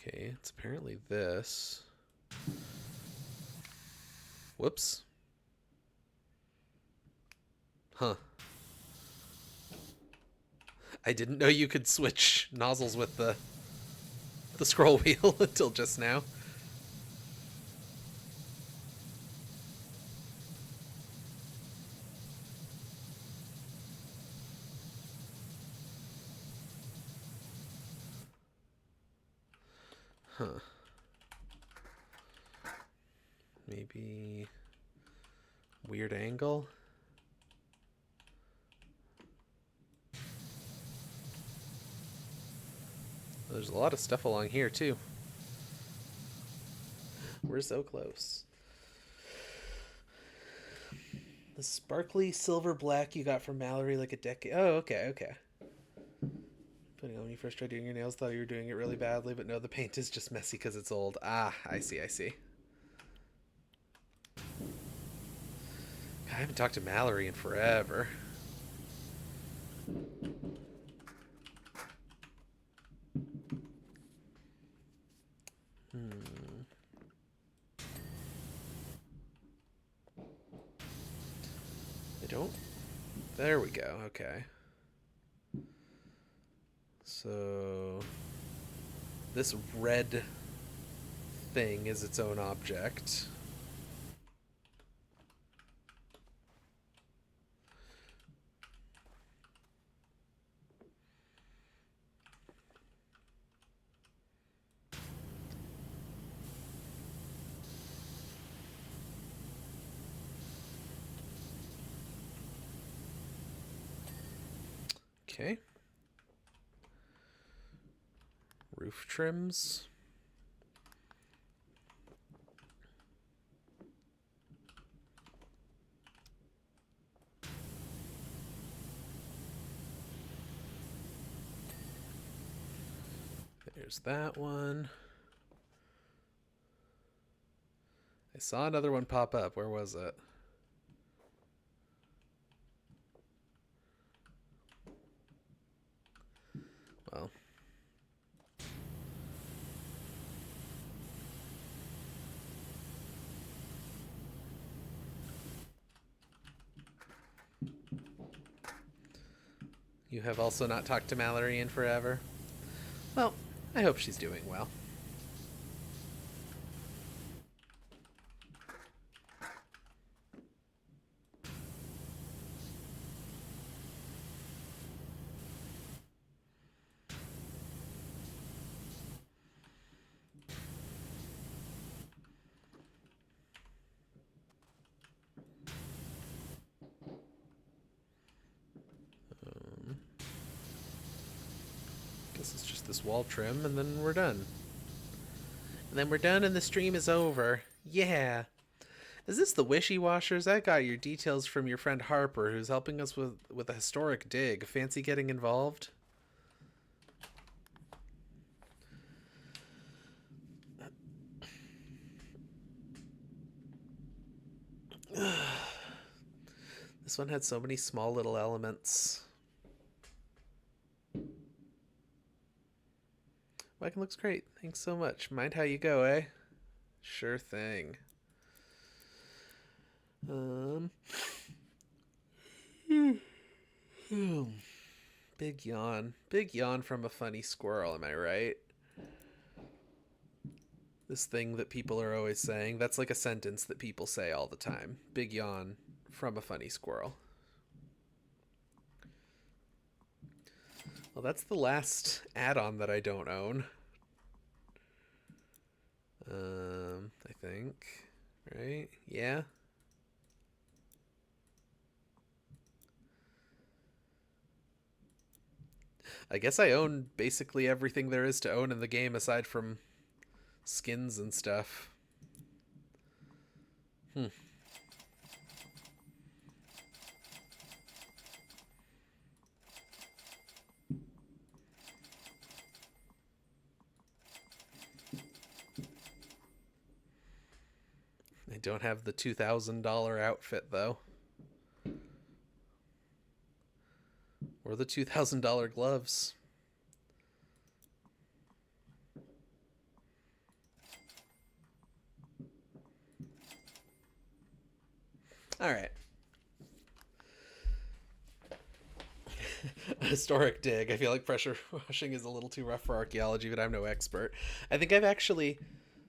Okay, it's apparently this. Whoops. Huh. I didn't know you could switch nozzles with the scroll wheel until just now. Huh. Maybe weird angle. There's a lot of stuff along here too. We're so close. The sparkly silver black you got from Mallory like a decade. Oh, okay, okay. Putting on when you first tried doing your nails, thought you were doing it really badly, but no, the paint is just messy because it's old. Ah, I see, I see. I haven't talked to Mallory in forever. I don't... There we go, okay. So... This red thing is its own object. Okay. Roof trims. There's that one. I saw another one pop up. Where was it? Well. You have also not talked to Mallory in forever. Well, I hope she's doing well. Guess it's just this wall trim, and then we're done. And then we're done, and the stream is over. Yeah. Is this the Wishy Washers? I got your details from your friend Harper, who's helping us with a historic dig. Fancy getting involved? This one had so many small little elements. Wagon looks great. Thanks so much. Mind how you go, eh? Sure thing. Big yawn. Big yawn from a funny squirrel, am I right? This thing that people are always saying. That's like a sentence that people say all the time. Big yawn from a funny squirrel. Well, that's the last add-on that I don't own. I think. Right? Yeah. I guess I own basically everything there is to own in the game aside from skins and stuff. I don't have the $2,000 outfit though. Or the $2,000 gloves. All right. Historic dig. I feel like pressure washing is a little too rough for archaeology, but I'm no expert. I think I've actually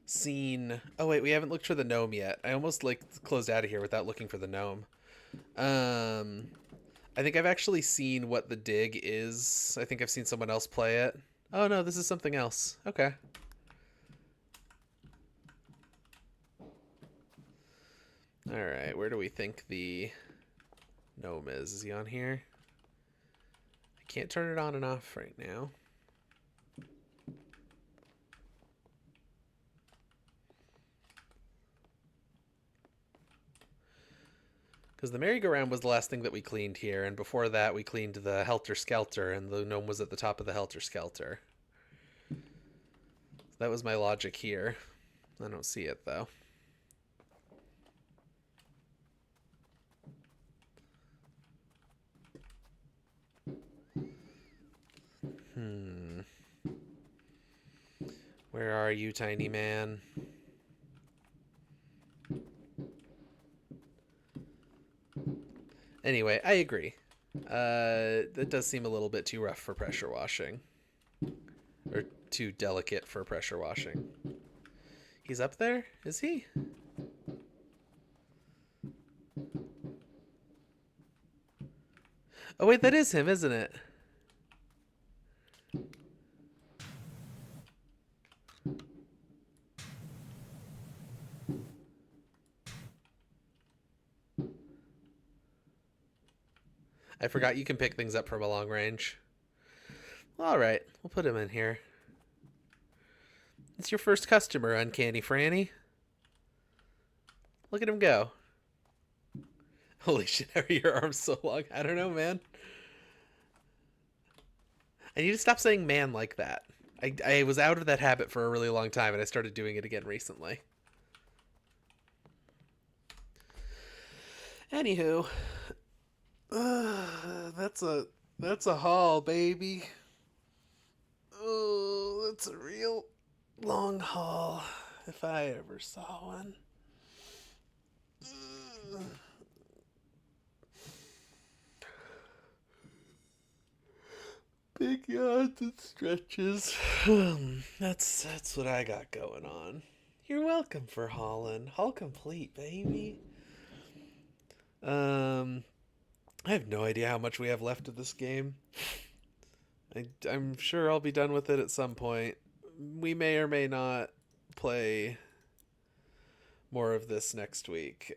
seen... Oh, wait, we haven't looked for the gnome yet. I almost, like, closed out of here without looking for the gnome. I think I've actually seen what the dig is. I think I've seen someone else play it. Oh, no, this is something else. Okay. Alright, where do we think the gnome is? Is he on here? I can't turn it on and off right now. Because the merry-go-round was the last thing that we cleaned here, and before that we cleaned the helter-skelter, and the gnome was at the top of the helter-skelter. So that was my logic here. I don't see it, though. Where are you, tiny man? Anyway, I agree. That does seem a little bit too rough for pressure washing. Or too delicate for pressure washing. He's up there? Is he? Oh wait, that is him, isn't it? I forgot you can pick things up from a long range. Well, alright, we'll put him in here. It's your first customer, Uncanny Franny. Look at him go. Holy shit, how are your arms so long? I don't know, man. I need to stop saying man like that. I was out of that habit for a really long time, and I started doing it again recently. Anywho, that's a haul, baby. Oh, that's a real long haul, if I ever saw one. Big yawns and stretches. That's what I got going on. You're welcome for Holland. Hull complete, baby. I have no idea how much we have left of this game. I'm sure I'll be done with it at some point. We may or may not play more of this next week.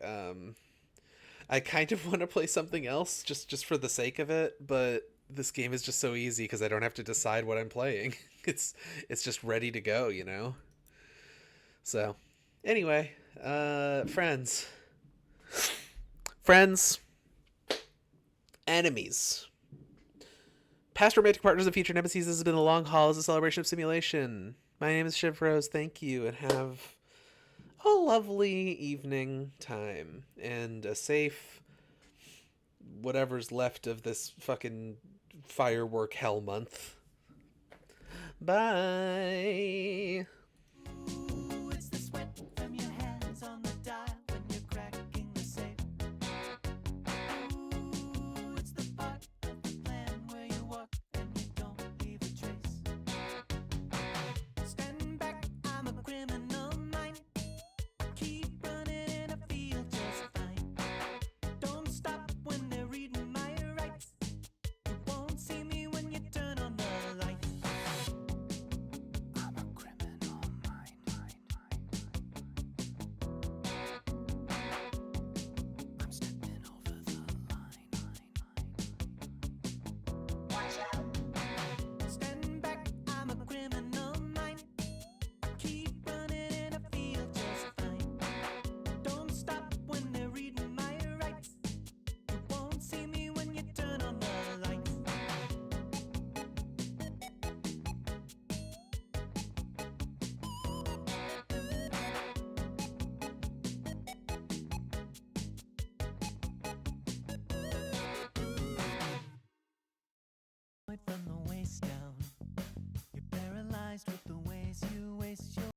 I kind of want to play something else just for the sake of it, but this game is just so easy because I don't have to decide what I'm playing. It's just ready to go, you know? So, anyway, friends, enemies. Past romantic partners and future nemesis. This has been a long haul as a celebration of simulation. My name is Shiv Rose. Thank you, and have a lovely evening time and a safe whatever's left of this fucking firework hell month. Bye.